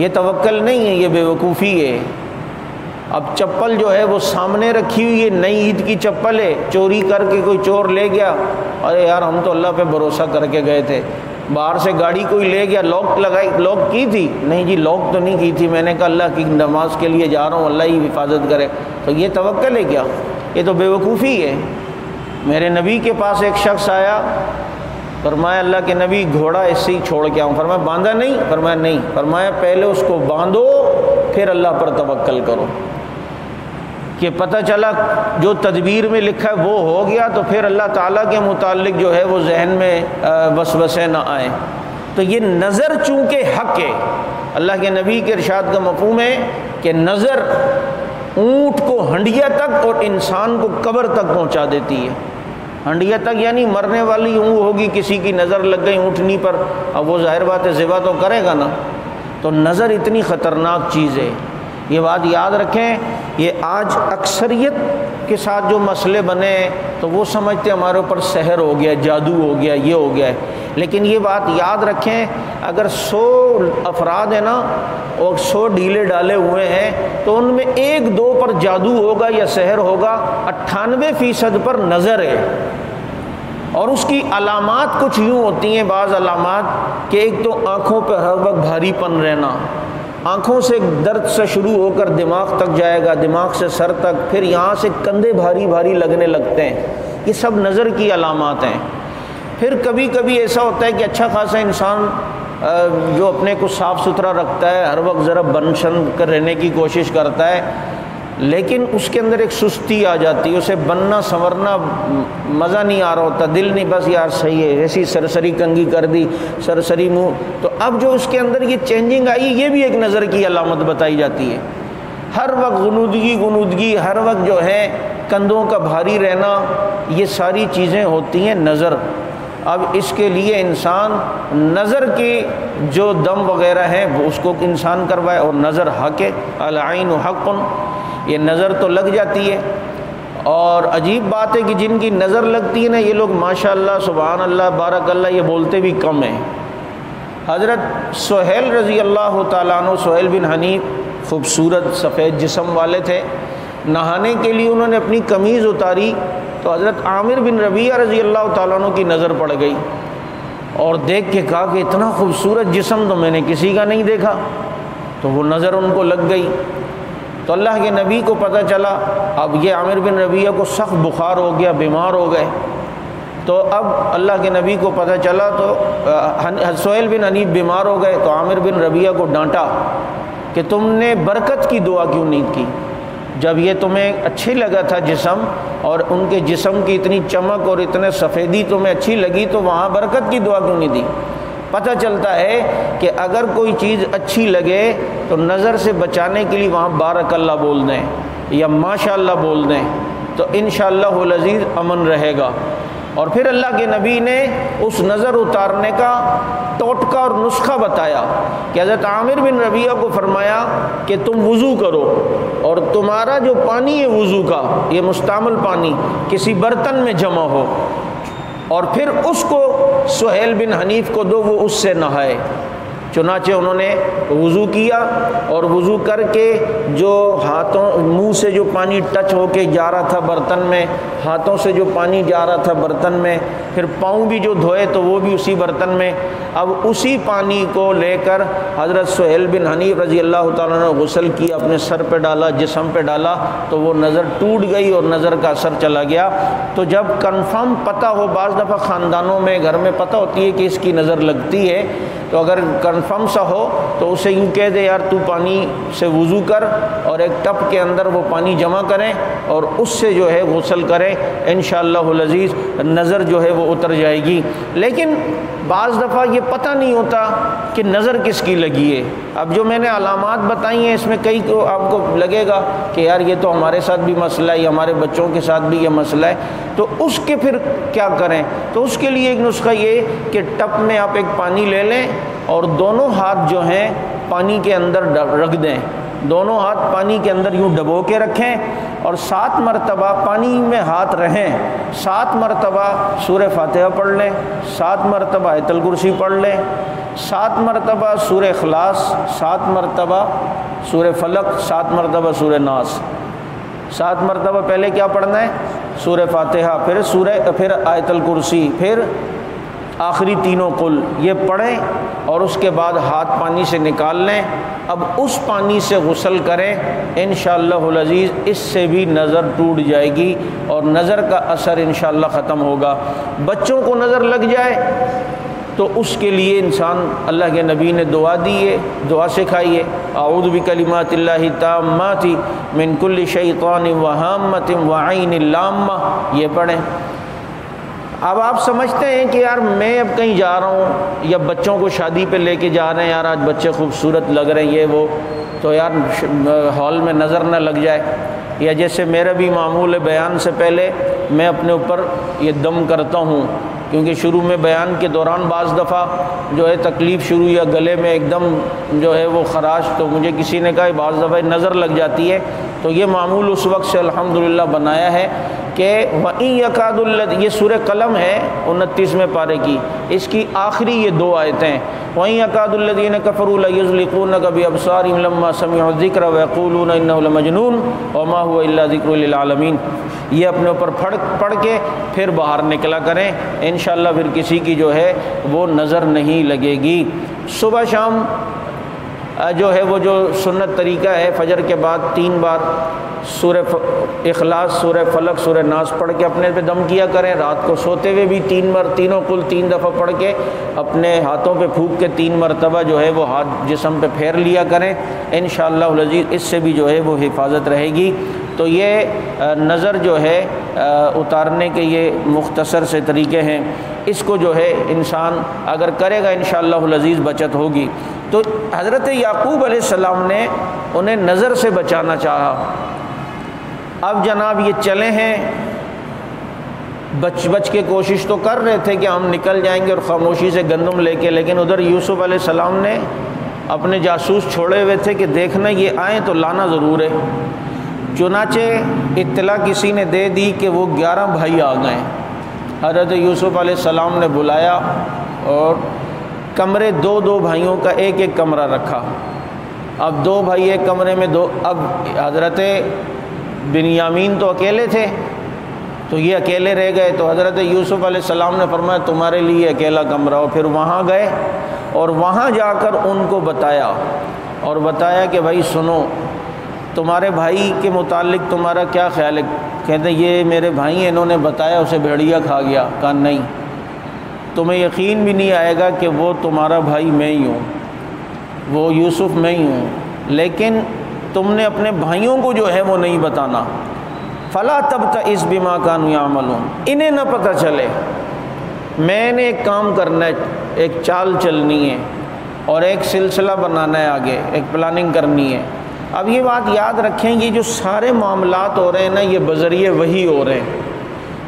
یہ توکل نہیں ہے، یہ بے وقوفی ہے۔ اب چپل جو ہے وہ سامنے رکھی ہوئی ہے، نئی عید کی چپل ہے، چوری کر کے کوئی چور لے گیا، ارے یار ہم تو اللہ پہ بھروسہ کر کے گئے تھے، باہر سے گاڑی کوئی لے گیا، لاک کی تھی، نہیں جی لاک تو نہیں کی تھی، میں نے کہا اللہ کی نماز کے لیے جا رہا ہوں، اللہ ہی حفاظت کرے، تو یہ توکل ہے کیا؟ یہ تو بے وقوفی ہے۔ میرے نبی کے پاس ایک شخص آیا فرمایا اللہ کے نبی گھوڑا ایسے ہی چھوڑ کے آؤں؟ فرمایا باندھا نہیں؟ فرمایا نہیں۔ فرمایا پہلے اس کو باندھو پھر اللہ پر توکل کرو، کہ پتہ چلا جو تدبیر میں لکھا ہے وہ ہو گیا تو پھر اللہ تعالیٰ کے متعلق جو ہے وہ ذہن میں وسوسے نہ آئیں۔ تو یہ نظر چونکہ حق ہے، اللہ کے نبی کے ارشاد کا مفہوم ہے کہ نظر اونٹ کو ہنڈیا تک اور انسان کو قبر تک پہنچا دیتی ہے۔ ہنڈیا تک یعنی مرنے والی اونگ ہوگی، کسی کی نظر لگ گئی اونٹنی پر، اب وہ ظاہر بات ہے ذبح تو کرے گا نا۔ تو نظر اتنی خطرناک چیز ہے، یہ بات یاد رکھیں۔ یہ آج اکثریت کے ساتھ جو مسئلے بنے ہیں تو وہ سمجھتے ہمارے اوپر سحر ہو گیا، جادو ہو گیا، یہ ہو گیا ہے، لیکن یہ بات یاد رکھیں اگر 100 افراد ہیں نا اور 100 ڈھیلے ڈالے ہوئے ہیں تو ان میں 1-2 پر جادو ہوگا یا سحر ہوگا، 98% پر نظر ہے۔ اور اس کی علامات کچھ یوں ہوتی ہیں، بعض علامات کہ ایک تو آنکھوں پہ ہر وقت بھاری پن رہنا، آنکھوں سے درد سے شروع ہو کر دماغ تک جائے گا، دماغ سے سر تک، پھر یہاں سے کندھے بھاری بھاری لگنے لگتے ہیں، یہ سب نظر کی علامات ہیں۔ پھر کبھی کبھی ایسا ہوتا ہے کہ اچھا خاصا انسان جو اپنے کو صاف ستھرا رکھتا ہے، ہر وقت ذرا بن شن کر رہنے کی کوشش کرتا ہے، لیکن اس کے اندر ایک سستی آ جاتی ہے، اسے بننا سنورنا مزہ نہیں آ رہا ہوتا، دل نہیں بس یار صحیح ہے، ایسی سرسری کنگھی کر دی، سرسری منہ، تو اب جو اس کے اندر یہ چینجنگ آئی یہ بھی ایک نظر کی علامت بتائی جاتی ہے۔ ہر وقت غنودگی، ہر وقت جو ہے کندھوں کا بھاری رہنا، یہ ساری چیزیں ہوتی ہیں نظر۔ اب اس کے لیے انسان نظر کی جو دم وغیرہ ہیں وہ اس کو انسان کروائے، اور نظر حق ہے، العین حق، یہ نظر تو لگ جاتی ہے۔ اور عجیب بات ہے کہ جن کی نظر لگتی ہے نا یہ لوگ ماشاءاللہ سبحان اللہ بارک اللہ یہ بولتے بھی کم ہیں۔ حضرت سہیل رضی اللہ تعالیٰ عنہ، سہیل بن حنیف خوبصورت سفید جسم والے تھے، نہانے کے لیے انہوں نے اپنی قمیض اتاری تو حضرت عامر بن ربیعہ رضی اللہ تعالیٰ عنہ کی نظر پڑ گئی، اور دیکھ کے کہا کہ اتنا خوبصورت جسم تو میں نے کسی کا نہیں دیکھا، تو وہ نظر ان کو لگ گئی۔ تو اللہ کے نبی کو پتہ چلا، اب یہ عامر بن ربیعہ کو سخت بخار ہو گیا، بیمار ہو گئے، تو اب اللہ کے نبی کو پتہ چلا تو سہیل بن حنیف بیمار ہو گئے، تو عامر بن ربیعہ کو ڈانٹا کہ تم نے برکت کی دعا کیوں نہیں کی؟ جب یہ تمہیں اچھی لگا تھا جسم، اور ان کے جسم کی اتنی چمک اور اتنے سفیدی تمہیں اچھی لگی تو وہاں برکت کی دعا کیوں نہیں دی؟ پتہ چلتا ہے کہ اگر کوئی چیز اچھی لگے تو نظر سے بچانے کے لیے وہاں بارک اللہ بول دیں یا ماشاء اللہ بول دیں تو انشاءاللہ العزیز امن رہے گا۔ اور پھر اللہ کے نبی نے اس نظر اتارنے کا ٹوٹکا اور نسخہ بتایا کہ حضرت عامر بن ربیعہ کو فرمایا کہ تم وضو کرو، اور تمہارا جو پانی ہے وضو کا، یہ مستعمل پانی کسی برتن میں جمع ہو، اور پھر اس کو سہیل بن حنیف کو دو، وہ اس سے نہائے۔ چنانچہ انہوں نے وضو کیا، اور وضو کر کے جو ہاتھوں منہ سے جو پانی ٹچ ہو کے جا رہا تھا برتن میں، ہاتھوں سے جو پانی جا رہا تھا برتن میں، پھر پاؤں بھی جو دھوئے تو وہ بھی اسی برتن میں، اب اسی پانی کو لے کر حضرت سہیل بن حنیف رضی اللہ تعالیٰ نے غسل کیا، اپنے سر پہ ڈالا، جسم پہ ڈالا، تو وہ نظر ٹوٹ گئی اور نظر کا اثر چلا گیا۔ تو جب کنفرم پتہ ہو، بعض دفعہ خاندانوں میں گھر میں پتہ ہوتی ہے کہ اس کی نظر لگتی ہے، تو اگر کنفرم سا ہو تو اسے یوں کہہ دے یار تو پانی سے وضو کر، اور ایک ٹب کے اندر وہ پانی جمع کریں اور اس سے جو ہے غسل کریں، انشاءاللہ العزیز نظر جو ہے وہ اتر جائے گی۔ لیکن بعض دفعہ یہ پتہ نہیں ہوتا کہ نظر کس کی لگی ہے۔ اب جو میں نے علامات بتائی ہیں اس میں کئی کو آپ کو لگے گا کہ یار یہ تو ہمارے ساتھ بھی مسئلہ ہے، ہمارے بچوں کے ساتھ بھی یہ مسئلہ ہے، تو اس کے پھر کیا کریں؟ تو اس کے لیے ایک نسخہ یہ کہ ٹب میں آپ ایک پانی لے لیں اور دونوں ہاتھ جو ہیں پانی کے اندر رکھ دیں، دونوں ہاتھ پانی کے اندر یوں ڈبو کے رکھیں، اور 7 مرتبہ پانی میں ہاتھ رہیں، 7 مرتبہ سورہ فاتحہ پڑھ لیں، 7 مرتبہ آیت الکرسی پڑھ لیں، 7 مرتبہ سورہ اخلاص، 7 مرتبہ سورہ فلق، 7 مرتبہ سورہ ناس۔ 7 مرتبہ پہلے کیا پڑھنا ہے؟ سورہ فاتحہ، پھر آیت الکرسی، پھر آخری تینوں قل یہ پڑھیں اور اس کے بعد ہاتھ پانی سے نکال لیں، اب اس پانی سے غسل کریں، انشاءاللہ العزیز اس سے بھی نظر ٹوٹ جائے گی اور نظر کا اثر انشاءاللہ ختم ہوگا۔ بچوں کو نظر لگ جائے تو اس کے لیے انسان، اللہ کے نبی نے دعا دی ہے، دعا سکھائی ہے، اعوذ بکلمات اللہ التامات من کل شیطان وہامۃ وعین لامہ، یہ پڑھیں۔ اب آپ سمجھتے ہیں کہ یار میں اب کہیں جا رہا ہوں یا بچوں کو شادی پہ لے کے جا رہے ہیں، یار آج بچے خوبصورت لگ رہے ہیں یہ وہ، تو یار ہال میں نظر نہ لگ جائے، یا جیسے میرا بھی معمول ہے بیان سے پہلے میں اپنے اوپر یہ دم کرتا ہوں، کیونکہ شروع میں بیان کے دوران بعض دفعہ جو ہے تکلیف شروع یا گلے میں ایک دم جو ہے وہ خراش، تو مجھے کسی نے کہا بعض دفعہ نظر لگ جاتی ہے، تو یہ معمول اس وقت سے الحمدللہ بنایا ہے کہ وَإِن يَكَادُ الَّذِينَ، یہ سورہ قلم ہے 29ویں پارے کی، اس کی آخری یہ دو آیتیں، وَإِن يَكَادُ الَّذِينَ كَفَرُوا لَيُزْلِقُونَكَ بِأَبْصَارِهِمْ لَمَّا سَمِعُوا الذِّكْرَ وَيَقُولُونَ إِنَّهُ لَمَجْنُونٌ وَمَا هُوَ إِلَّا ذِكْرٌ لِّلْعَالَمِينَ، یہ اپنے اوپر پڑھ کے پھر باہر نکلا کریں، انشاءاللہ پھر کسی کی جو ہے وہ نظر نہیں لگے گی۔ صبح شام جو ہے وہ جو سنت طریقہ ہے، فجر کے بعد 3 بار سورہ اخلاص، سورہ فلق، سورہ ناس پڑھ کے اپنے پہ دم کیا کریں، رات کو سوتے ہوئے بھی 3 بار تینوں قل 3 دفعہ پڑھ کے اپنے ہاتھوں پہ پھونک کے 3 مرتبہ جو ہے وہ ہاتھ جسم پہ پھیر لیا کریں، انشاءاللہ العزیز اس سے بھی جو ہے وہ حفاظت رہے گی۔ تو یہ نظر جو ہے اتارنے کے یہ مختصر سے طریقے ہیں، اس کو جو ہے انسان اگر کرے گا انشاءاللہ العزیز بچت ہوگی۔ تو حضرت یعقوب علیہ السلام نے انہیں نظر سے بچانا چاہا، اب جناب یہ چلے ہیں، بچ کے کوشش تو کر رہے تھے کہ ہم نکل جائیں گے اور خاموشی سے گندم لے کے، لیکن ادھر یوسف علیہ السلام نے اپنے جاسوس چھوڑے ہوئے تھے کہ دیکھنا یہ آئیں تو لانا ضرور ہے۔ چنانچہ اطلاع کسی نے دے دی کہ وہ 11 بھائی آ گئے، حضرت یوسف علیہ السلام نے بلایا اور کمرے 2 بھائیوں کا ایک کمرہ رکھا، اب 2 بھائی ایک کمرے میں اب حضرت بنیامین تو اکیلے تھے تو یہ اکیلے رہ گئے، تو حضرت یوسف علیہ السلام نے فرمایا تمہارے لیے اکیلا کمرہ، اور پھر وہاں گئے اور وہاں جا کر ان کو بتایا کہ بھائی سنو، تمہارے بھائی کے متعلق تمہارا کیا خیال ہے؟ کہتے یہ میرے بھائی ہیں، انہوں نے بتایا اسے بھیڑیا کھا گیا۔ کہا نہیں، تمہیں یقین بھی نہیں آئے گا کہ وہ تمہارا بھائی میں ہی ہوں، وہ یوسف میں ہی ہوں، لیکن تم نے اپنے بھائیوں کو جو ہے وہ نہیں بتانا۔ فلا تبتئس بما كانوا يعملون، انہیں نہ پتہ چلے، میں نے ایک کام کرنا ہے، ایک چال چلنی ہے اور ایک سلسلہ بنانا ہے، آگے ایک پلاننگ کرنی ہے۔ اب یہ بات یاد رکھیں، یہ جو سارے معاملات ہو رہے ہیں نا، یہ بذریعہ وحی ہو رہے ہیں،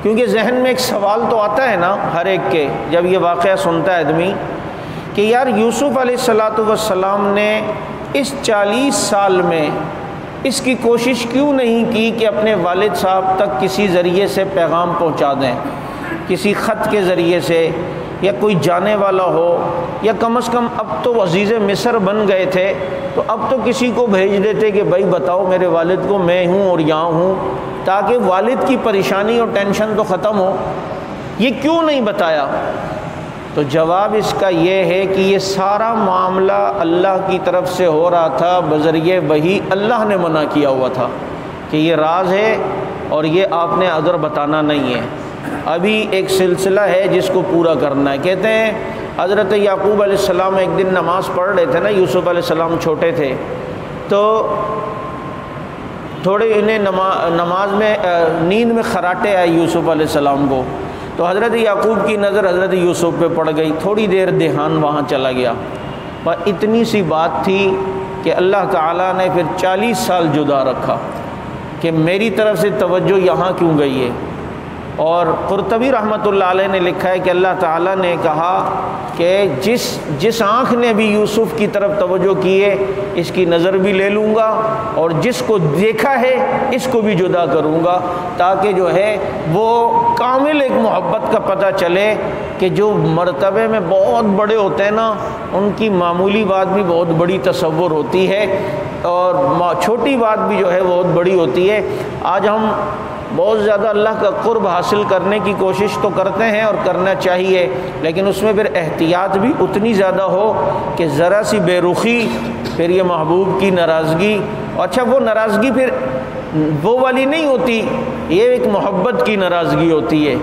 کیونکہ ذہن میں ایک سوال تو آتا ہے نا ہر ایک کے جب یہ واقعہ سنتا ہے آدمی کہ یار یوسف علیہ السلام نے اس 40 سال میں اس کی کوشش کیوں نہیں کی کہ اپنے والد صاحب تک کسی ذریعے سے پیغام پہنچا دیں، کسی خط کے ذریعے سے، یا کوئی جانے والا ہو، یا کم از کم اب تو عزیز مصر بن گئے تھے تو اب تو کسی کو بھیج دیتے کہ بھائی بتاؤ میرے والد کو میں ہوں اور یہاں ہوں، تاکہ والد کی پریشانی اور ٹینشن تو ختم ہو۔ یہ کیوں نہیں بتایا؟ تو جواب اس کا یہ ہے کہ یہ سارا معاملہ اللہ کی طرف سے ہو رہا تھا بذریعہ وحی، اللہ نے منع کیا ہوا تھا کہ یہ راز ہے اور یہ آپ نے ادھر بتانا نہیں ہے، ابھی ایک سلسلہ ہے جس کو پورا کرنا ہے۔ کہتے ہیں حضرت یعقوب علیہ السلام ایک دن نماز پڑھ رہے تھے نا، یوسف علیہ السلام چھوٹے تھے، تو تھوڑے انہیں نماز میں نیند میں خراٹے آئے یوسف علیہ السلام کو، تو حضرت یعقوب کی نظر حضرت یوسف پہ پڑ گئی، تھوڑی دیر دھیان وہاں چلا گیا، پر اتنی سی بات تھی کہ اللہ تعالیٰ نے پھر 40 سال جدا رکھا کہ میری طرف سے توجہ یہاں کیوں گئی ہے۔ اور قرطبی رحمۃ اللہ علیہ نے لکھا ہے کہ اللہ تعالیٰ نے کہا کہ جس آنکھ نے بھی یوسف کی طرف توجہ کی ہے اس کی نظر بھی لے لوں گا، اور جس کو دیکھا ہے اس کو بھی جدا کروں گا، تاکہ جو ہے وہ کامل ایک محبت کا پتہ چلے کہ جو مرتبے میں بہت بڑے ہوتے ہیں نا، ان کی معمولی بات بھی بہت بڑی تصور ہوتی ہے اور چھوٹی بات بھی جو ہے بہت بڑی ہوتی ہے۔ آج ہم بہت زیادہ اللہ کا قرب حاصل کرنے کی کوشش تو کرتے ہیں اور کرنا چاہیے، لیکن اس میں پھر احتیاط بھی اتنی زیادہ ہو کہ ذرا سی بے رخی پھر یہ محبوب کی ناراضگی، اچھا وہ ناراضگی پھر وہ والی نہیں ہوتی، یہ ایک محبت کی ناراضگی ہوتی ہے،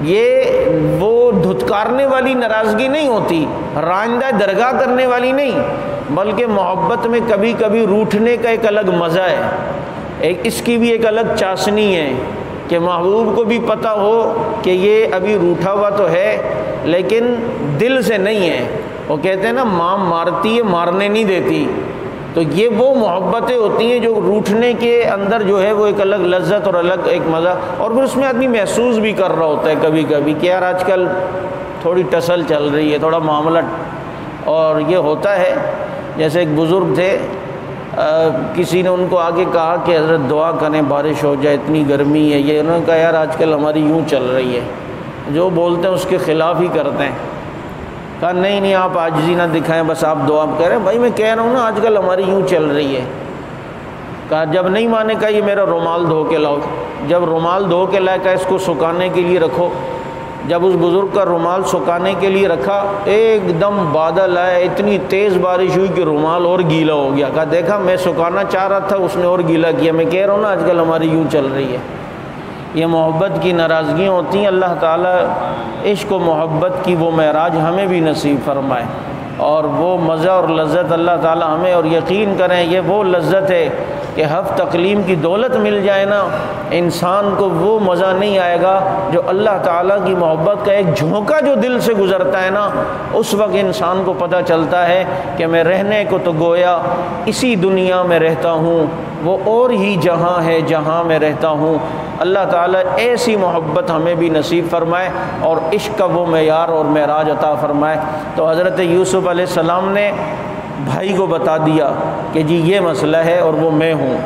یہ وہ دھتکارنے والی ناراضگی نہیں ہوتی، رائندہ درگاہ کرنے والی نہیں، بلکہ محبت میں کبھی کبھی روٹھنے کا ایک الگ مزہ ہے، اس کی بھی ایک الگ چاشنی ہے کہ محبوب کو بھی پتہ ہو کہ یہ ابھی روٹھا ہوا تو ہے لیکن دل سے نہیں ہے۔ وہ کہتے ہیں نا ماں مارتی ہے مارنے نہیں دیتی، تو یہ وہ محبتیں ہوتی ہیں جو روٹھنے کے اندر جو ہے وہ ایک الگ لذت اور الگ ایک مزہ، اور پھر اس میں آدمی محسوس بھی کر رہا ہوتا ہے کبھی کبھی کہ یار آج کل تھوڑی ٹسل چل رہی ہے، تھوڑا معاملہ، اور یہ ہوتا ہے۔ جیسے ایک بزرگ تھے، کسی نے ان کو آگے کہا کہ حضرت دعا کریں بارش ہو جائے، اتنی گرمی ہے، یہ انہوں نے کہا یار آج کل ہماری یوں چل رہی ہے، جو بولتے ہیں اس کے خلاف ہی کرتے ہیں۔ کہا نہیں آپ عاجزی نہ دکھائیں، بس آپ دعا کہہ رہے ہیں، بھائی میں کہہ رہا ہوں نا آج کل ہماری یوں چل رہی ہے۔ کہا جب نہیں مانے، کہا یہ میرا رومال دھو کے لاؤ، جب رومال دھو کے لائے، کہا اس کو سکھانے کے لیے رکھو، جب اس بزرگ کا رومال سکھانے کے لیے رکھا، ایک دم بادل آئے، اتنی تیز بارش ہوئی کہ رومال اور گیلا ہو گیا۔ کہا دیکھا میں سکھانا چاہ رہا تھا، اس نے اور گیلا کیا، میں کہہ رہا ہوں نا آج کل ہماری یوں چل رہی ہے۔ یہ محبت کی ناراضگیاں ہوتی ہیں۔ اللہ تعالیٰ عشق و محبت کی وہ معراج ہمیں بھی نصیب فرمائے، اور وہ مزہ اور لذت اللہ تعالیٰ ہمیں، اور یقین کریں یہ وہ لذت ہے کہ حف تقلیم کی دولت مل جائے نا، انسان کو وہ مزہ نہیں آئے گا جو اللہ تعالیٰ کی محبت کا ایک جھونکا جو دل سے گزرتا ہے نا، اس وقت انسان کو پتہ چلتا ہے کہ میں رہنے کو تو گویا اسی دنیا میں رہتا ہوں، وہ اور ہی جہاں ہے جہاں میں رہتا ہوں۔ اللہ تعالیٰ ایسی محبت ہمیں بھی نصیب فرمائے اور عشق کا وہ معیار اور معراج عطا فرمائے۔ تو حضرت یوسف علیہ السلام نے بھائی کو بتا دیا کہ جی یہ مسئلہ ہے اور وہ میں ہوں،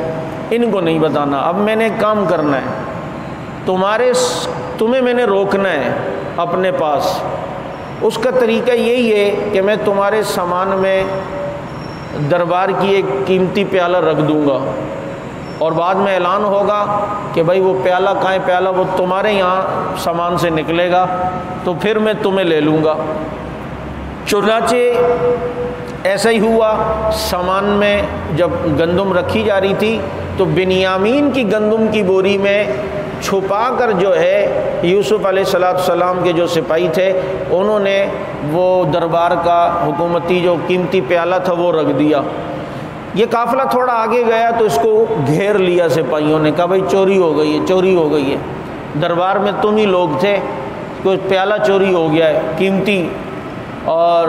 ان کو نہیں بتانا، اب میں نے کام کرنا ہے، تمہیں میں نے روکنا ہے اپنے پاس۔ اس کا طریقہ یہی ہے کہ میں تمہارے سامان میں دربار کی ایک قیمتی پیالہ رکھ دوں گا، اور بعد میں اعلان ہوگا کہ بھائی وہ پیالہ کہاں ہے، پیالہ وہ تمہارے یہاں سامان سے نکلے گا، تو پھر میں تمہیں لے لوں گا۔ چنانچہ ایسا ہی ہوا، سامان میں جب گندم رکھی جا رہی تھی تو بنیامین کی گندم کی بوری میں چھپا کر جو ہے یوسف علیہ السلام کے جو سپاہی تھے انہوں نے وہ دربار کا حکومتی جو قیمتی پیالہ تھا وہ رکھ دیا۔ یہ قافلہ تھوڑا آگے گیا تو اس کو گھیر لیا سپاہیوں نے، کہا بھائی چوری ہو گئی ہے، چوری ہو گئی ہے، دربار میں تم ہی لوگ تھے، کوئی پیالہ چوری ہو گیا ہے قیمتی، اور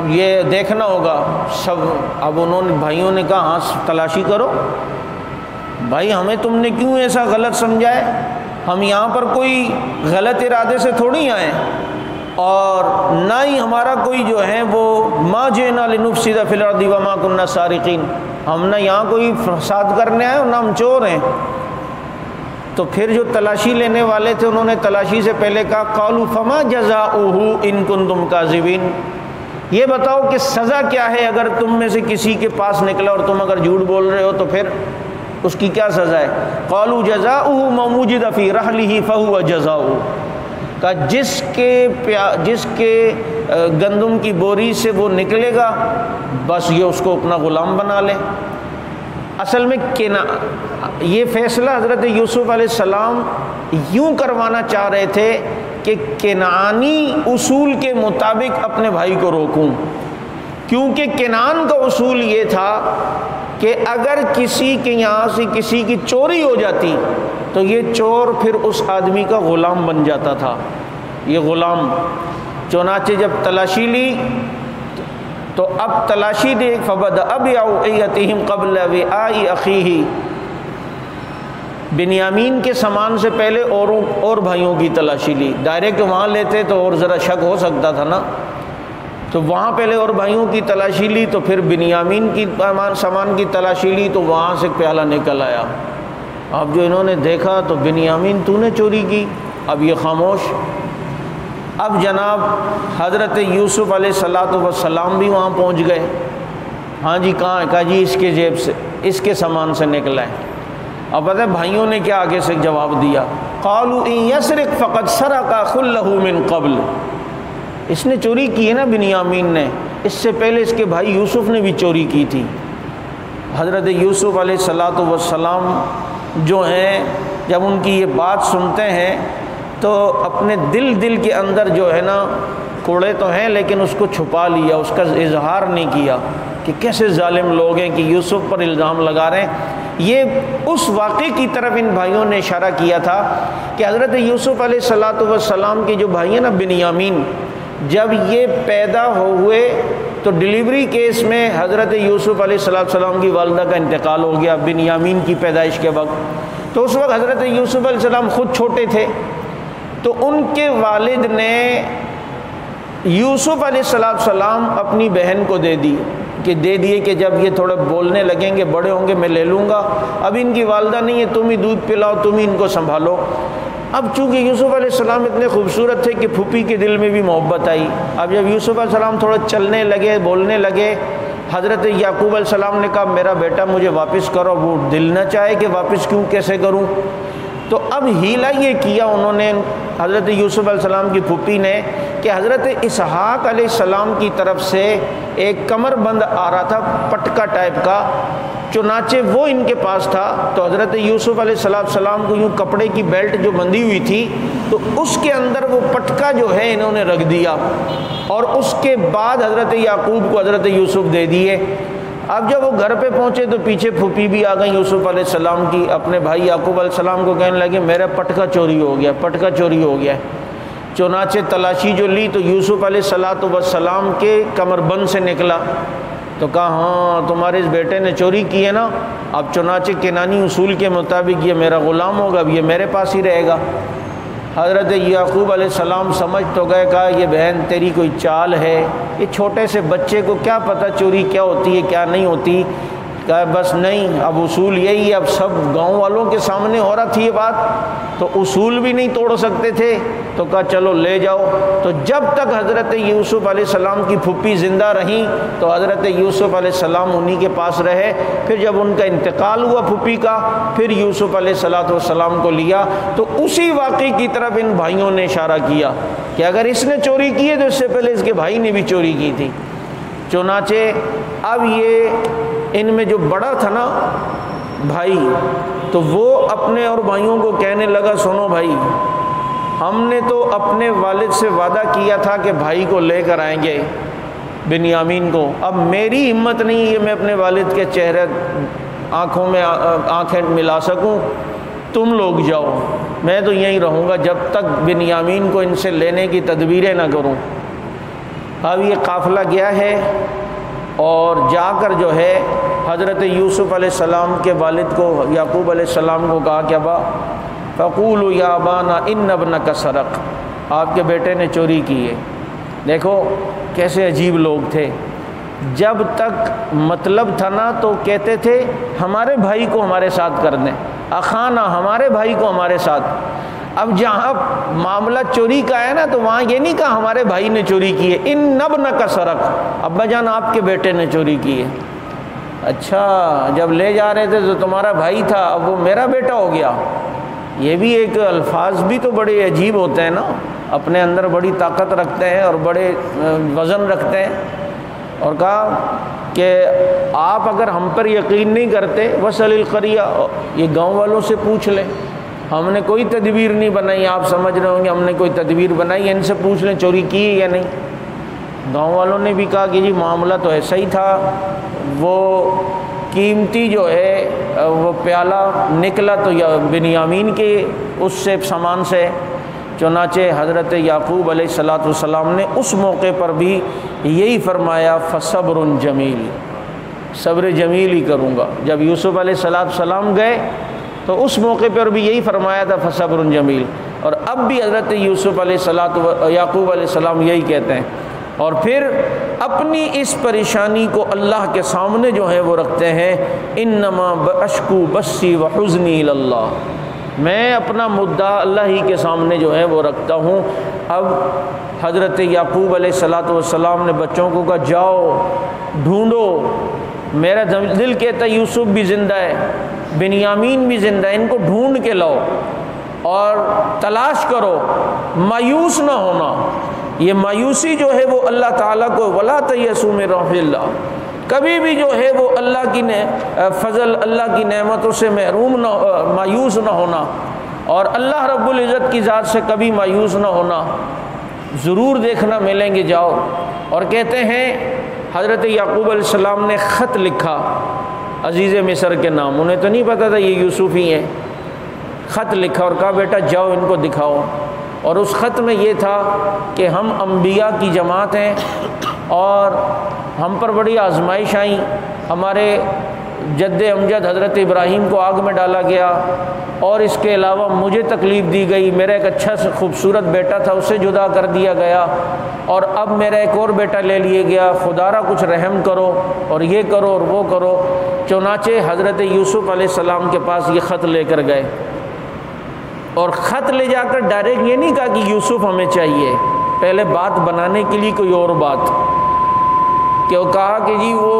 یہ دیکھنا ہوگا سب۔ اب انہوں نے بھائیوں نے کہا ہاں تلاشی کرو، بھائی ہمیں تم نے کیوں ایسا غلط سمجھا ہے، ہم یہاں پر کوئی غلط ارادے سے تھوڑی آئے، اور نہ ہی ہمارا کوئی جو ہے وہ ما جئنا لنفسد فی الارض وما كنا سارقین، ہم نہ یہاں کوئی فساد کرنے آئے اور نہ ہم چور ہیں۔ تو پھر جو تلاشی لینے والے تھے انہوں نے تلاشی سے پہلے کہا قالوا فما جزاؤہ ان کنتم کاذبین، یہ بتاؤ کہ سزا کیا ہے اگر تم میں سے کسی کے پاس نکلا اور تم اگر جھوٹ بول رہے ہو تو پھر اس کی کیا سزا ہے؟ قالوا جزاؤہ ما وجد فی رحلہ فہو جزاؤہ، کہ جس کے گندم کی بوری سے وہ نکلے گا بس یہ اس کو اپنا غلام بنا لے۔ اصل میں یہ فیصلہ حضرت یوسف علیہ السلام یوں کروانا چاہ رہے تھے کہ کنعانی اصول کے مطابق اپنے بھائی کو روکوں، کیونکہ کنعان کا اصول یہ تھا کہ اگر کسی کے یہاں سے کسی کی چوری ہو جاتی تو یہ چور پھر اس آدمی کا غلام بن جاتا تھا، یہ غلام۔ چنانچہ جب تلاشی لی تو اب تلاشی دیکھ فبدأ بأوعیتہم قبل وعاء اخیہ، بنیامین کے سامان سے پہلے اور بھائیوں کی تلاشی لی، ڈائریکٹ وہاں لیتے تو اور ذرا شک ہو سکتا تھا نا، تو وہاں پہلے اور بھائیوں کی تلاشی لی، تو پھر بنیامین کی سامان کی تلاشی لی تو وہاں سے پیالہ نکل آیا۔ اب جو انہوں نے دیکھا تو بنیامین تو نے چوری کی، اب یہ خاموش۔ اب جناب حضرت یوسف علیہ السلام بھی وہاں پہنچ گئے، ہاں جی کہاں ہے؟ کہا جی اس کے جیب سے، اس کے سامان سے نکلا ہے۔ اب پتہ ہے بھائیوں نے کیا آگے سے جواب دیا، قالوا ان یسرق فقد سرق اخ له من قبل، اس نے چوری کی ہے نا بنیامین نے، اس سے پہلے اس کے بھائی یوسف نے بھی چوری کی تھی۔ حضرت یوسف علیہ السلام جو ہیں جب ان کی یہ بات سنتے ہیں تو اپنے دل کے اندر جو ہے نا کوڑے تو ہیں، لیکن اس کو چھپا لیا، اس کا اظہار نہیں کیا کہ کیسے ظالم لوگ ہیں کہ یوسف پر الزام لگا رہے ہیں۔ یہ اس واقعے کی طرف ان بھائیوں نے اشارہ کیا تھا کہ حضرت یوسف علیہ السلام کے جو بھائی ہیں نا بنیامین، جب یہ پیدا ہوئے تو ڈلیوری کیس میں حضرت یوسف علیہ السلام کی والدہ کا انتقال ہو گیا بنیامین کی پیدائش کے وقت، تو اس وقت حضرت یوسف علیہ السلام خود چھوٹے تھے، تو ان کے والد نے یوسف علیہ السلام اپنی بہن کو دے دیے کہ جب یہ تھوڑے بولنے لگیں گے بڑے ہوں گے میں لے لوں گا، اب ان کی والدہ نہیں ہے، تم ہی دودھ پلاؤ، تم ہی ان کو سنبھالو۔ اب چونکہ یوسف علیہ السلام اتنے خوبصورت تھے کہ پھوپھی کے دل میں بھی محبت آئی۔ اب جب یوسف علیہ السلام تھوڑا چلنے لگے بولنے لگے، حضرت یعقوب علیہ السلام نے کہا میرا بیٹا مجھے واپس کرو، وہ دل نہ چاہے کہ واپس کیسے کروں، تو اب ہیلا یہ کیا انہوں نے حضرت یوسف علیہ السلام کی پھوپھی نے کہ حضرت اسحاق علیہ السلام کی طرف سے ایک کمر بند آ رہا تھا پٹکا ٹائپ کا، چنانچہ وہ ان کے پاس تھا، تو حضرت یوسف علیہ السلام کو یوں کپڑے کی بیلٹ جو بندھی ہوئی تھی تو اس کے اندر وہ پٹکا جو ہے انہوں نے رکھ دیا، اور اس کے بعد حضرت یعقوب کو حضرت یوسف دے دیے۔ اب جب وہ گھر پہ پہنچے تو پیچھے پھوپھی بھی آ گئی یوسف علیہ السلام کی، اپنے بھائی یعقوب علیہ السلام کو کہنے لگے میرا پٹکا چوری ہو گیا۔ چنانچہ تلاشی جو لی تو یوسف علیہ السلام کے کمر بند سے نکلا، تو کہا ہاں تمہارے اس بیٹے نے چوری کی ہے نا، اب چنانچہ کنانی اصول کے مطابق یہ میرا غلام ہوگا، اب یہ میرے پاس ہی رہے گا۔ حضرت یعقوب علیہ السلام سمجھ تو گئے، کہا یہ بہن تیری کوئی چال ہے، یہ چھوٹے سے بچے کو کیا پتہ چوری کیا ہوتی ہے کیا نہیں ہوتی۔ کہا بس نہیں، اب اصول یہی ہے، اب سب گاؤں والوں کے سامنے ہو رہا تھی یہ بات، تو اصول بھی نہیں توڑ سکتے تھے، تو کہا چلو لے جاؤ۔ تو جب تک حضرت یوسف علیہ السلام کی پھوپھی زندہ رہیں تو حضرت یوسف علیہ السلام انہی کے پاس رہے، پھر جب ان کا انتقال ہوا پھوپھی کا، پھر یوسف علیہ السلام کو لیا۔ تو اسی واقعے کی طرف ان بھائیوں نے اشارہ کیا کہ اگر اس نے چوری کی ہے تو اس سے پہلے اس کے بھائی نے بھی چوری کی تھی۔ چنانچہ اب یہ ان میں جو بڑا تھا نا بھائی، تو وہ اپنے اور بھائیوں کو کہنے لگا سنو بھائی، ہم نے تو اپنے والد سے وعدہ کیا تھا کہ بھائی کو لے کر آئیں گے بنیامین کو، اب میری ہمت نہیں ہے میں اپنے والد کے چہرے آنکھوں میں آنکھیں ملا سکوں، تم لوگ جاؤ، میں تو یہیں رہوں گا جب تک بنیامین کو ان سے لینے کی تدبیریں نہ کروں۔ اب یہ قافلہ گیا ہے اور جا کر جو ہے حضرت یوسف علیہ السلام کے والد کو یعقوب علیہ السلام کو کہا کہ ابا فقولوا یا ابانا ان ابنک سرق، آپ کے بیٹے نے چوری کی ہے۔ دیکھو کیسے عجیب لوگ تھے، جب تک مطلب تھا نا تو کہتے تھے ہمارے بھائی کو ہمارے ساتھ کر دیں، اخانا ہمارے بھائی کو ہمارے ساتھ۔ اب جہاں معاملہ چوری کا ہے نا تو وہاں یہ نہیں کہا ہمارے بھائی نے چوری کی ہے، ان ابنک سرق، ابا جان آپ کے بیٹے نے چوری کی ہے۔ اچھا جب لے جا رہے تھے تو تمہارا بھائی تھا، اب وہ میرا بیٹا ہو گیا۔ یہ بھی ایک الفاظ بھی تو بڑے عجیب ہوتے ہیں نا، اپنے اندر بڑی طاقت رکھتے ہیں اور بڑے وزن رکھتے ہیں۔ اور کہا کہ آپ اگر ہم پر یقین نہیں کرتے وصل القریہ، یہ گاؤں والوں سے پوچھ لیں، ہم نے کوئی تدبیر نہیں بنائی، آپ سمجھ رہے ہوں گے ہم نے کوئی تدبیر بنائی، ان سے پوچھ لیں چوری کی یا نہیں۔ گاؤں والوں نے بھی کہا کہ جی معاملہ تو ایسا ہی تھا، وہ قیمتی جو ہے وہ پیالہ نکلا تو بنیامین کے اس سے سامان سے، چنانچہ حضرت یعقوب علیہ السلام نے اس موقع پر بھی یہی فرمایا فصبر جمیل، صبر جمیل ہی کروں گا۔ جب یوسف علیہ السلام گئے تو اس موقع پر بھی یہی فرمایا تھا فصبر جمیل، اور اب بھی حضرت یوسف علیہ یعقوب علیہ السلام یہی کہتے ہیں، اور پھر اپنی اس پریشانی کو اللہ کے سامنے جو ہے وہ رکھتے ہیں، انما اشکو بثی وحزنی الی اللہ، میں اپنا مدعا اللہ ہی کے سامنے جو ہے وہ رکھتا ہوں۔ اب حضرت یعقوب علیہ السلام نے بچوں کو کہا جاؤ ڈھونڈو، میرا دل کہتا ہے یوسف بھی زندہ ہے، بنیامین بھی زندہ ہے، ان کو ڈھونڈ کے لاؤ اور تلاش کرو، مایوس نہ ہونا۔ یہ مایوسی جو ہے وہ اللہ تعالیٰ کو ولا تیأسوا من روح اللہ، کبھی بھی جو ہے وہ اللہ کی فضل، اللہ کی نعمتوں سے محروم نہ، مایوس نہ ہونا، اور اللہ رب العزت کی ذات سے کبھی مایوس نہ ہونا۔ ضرور دیکھنا ملیں گے، جاؤ۔ اور کہتے ہیں حضرت یعقوب علیہ السلام نے خط لکھا عزیز مصر کے نام، انہیں تو نہیں پتہ تھا یہ یوسف ہی ہیں، خط لکھا اور کہا بیٹا جاؤ ان کو دکھاؤ۔ اور اس خط میں یہ تھا کہ ہم انبیاء کی جماعت ہیں اور ہم پر بڑی آزمائش آئیں، ہمارے جد امجد حضرت ابراہیم کو آگ میں ڈالا گیا، اور اس کے علاوہ مجھے تکلیف دی گئی، میرا ایک اچھا سے خوبصورت بیٹا تھا اسے جدا کر دیا گیا، اور اب میرا ایک اور بیٹا لے لیا گیا، خدا را کچھ رحم کرو اور یہ کرو اور وہ کرو۔ چنانچہ حضرت یوسف علیہ السلام کے پاس یہ خط لے کر گئے، اور خط لے جا کر ڈائریکٹ یہ نہیں کہا کہ یوسف ہمیں چاہیے، پہلے بات بنانے کے لیے کوئی اور بات، کہ وہ کہا کہ جی وہ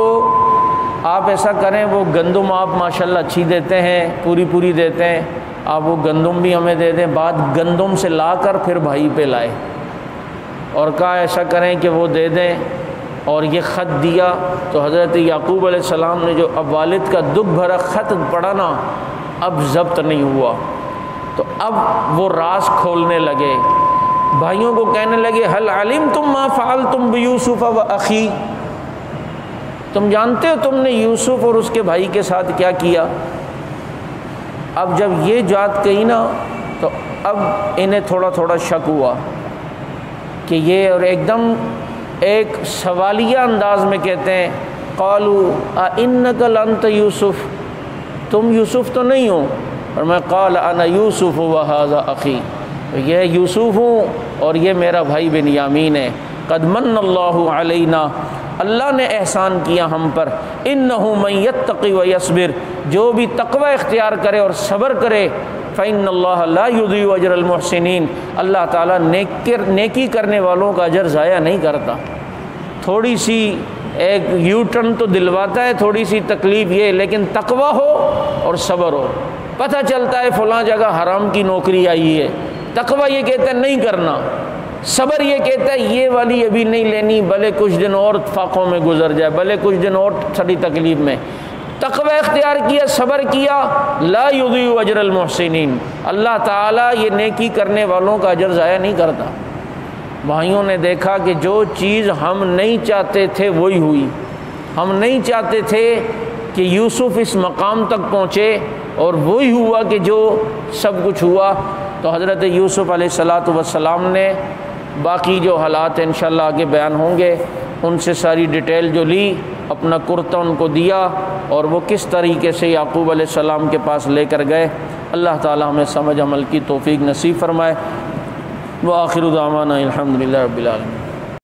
آپ ایسا کریں، وہ گندم آپ ماشاءاللہ اچھی دیتے ہیں، پوری دیتے ہیں، آپ وہ گندم بھی ہمیں دے دیں۔ بعد گندم سے لا کر پھر بھائی پہ لائے اور کہا ایسا کریں کہ وہ دے دیں، اور یہ خط دیا۔ تو حضرت یعقوب علیہ السلام نے جو اب والد کا دکھ بھرا خط پڑھا نا، اب ضبط نہیں ہوا، تو اب وہ راز کھولنے لگے، بھائیوں کو کہنے لگے هل علمتم ما فعلتم بیوسف واخی، تم جانتے ہو تم نے یوسف اور اس کے بھائی کے ساتھ کیا کیا؟ اب جب یہ بات کہی نا تو اب انہیں تھوڑا تھوڑا شک ہوا کہ یہ، اور ایک دم ایک سوالیہ انداز میں کہتے ہیں قالوا اِنَّكَ لَأَنْتَ یوسف، تم یوسف تو نہیں ہو، اور میں قال انا یوسف وہذا اخی، یہ یوسف ہوں اور یہ میرا بھائی بنیامین ہے۔ قد من اللہ علینا، اللہ نے احسان کیا ہم پر، انہ من یتقی ویصبر، جو بھی تقوی اختیار کرے اور صبر کرے، فإن اللہ لا یضیع اجر المحسنین، اللہ تعالیٰ نیکی کرنے والوں کا اجر ضائع نہیں کرتا۔ تھوڑی سی ایک یو ٹرن تو دلواتا ہے، تھوڑی سی تکلیف یہ، لیکن تقوی ہو اور صبر ہو، پتہ چلتا ہے فلاں جگہ حرام کی نوکری آئی ہے، تقوی یہ کہتا ہے نہیں کرنا، صبر یہ کہتا ہے یہ والی ابھی نہیں لینی، بھلے کچھ دن اور فاقوں میں گزر جائے، بھلے کچھ دن اور تھوڑی تکلیف میں۔ تقوی اختیار کیا، صبر کیا، لا یضیع اجر المحسنین، اللہ تعالیٰ یہ نیکی کرنے والوں کا اجر ضائع نہیں کرتا۔ بھائیوں نے دیکھا کہ جو چیز ہم نہیں چاہتے تھے وہی ہوئی، ہم نہیں چاہتے تھے کہ یوسف اس مقام تک پہنچے، اور وہی ہوا کہ جو سب کچھ ہوا۔ تو حضرت یوسف علیہ السلام نے باقی جو حالات انشاءاللہ آگے بیان ہوں گے، ان سے ساری ڈیٹیل جو لی، اپنا کرتا ان کو دیا، اور وہ کس طریقے سے یعقوب علیہ السلام کے پاس لے کر گئے۔ اللہ تعالی ہمیں سمجھ عمل کی توفیق نصیب فرمائے۔ وآخر دعوانا الحمدللہ رب العالمین۔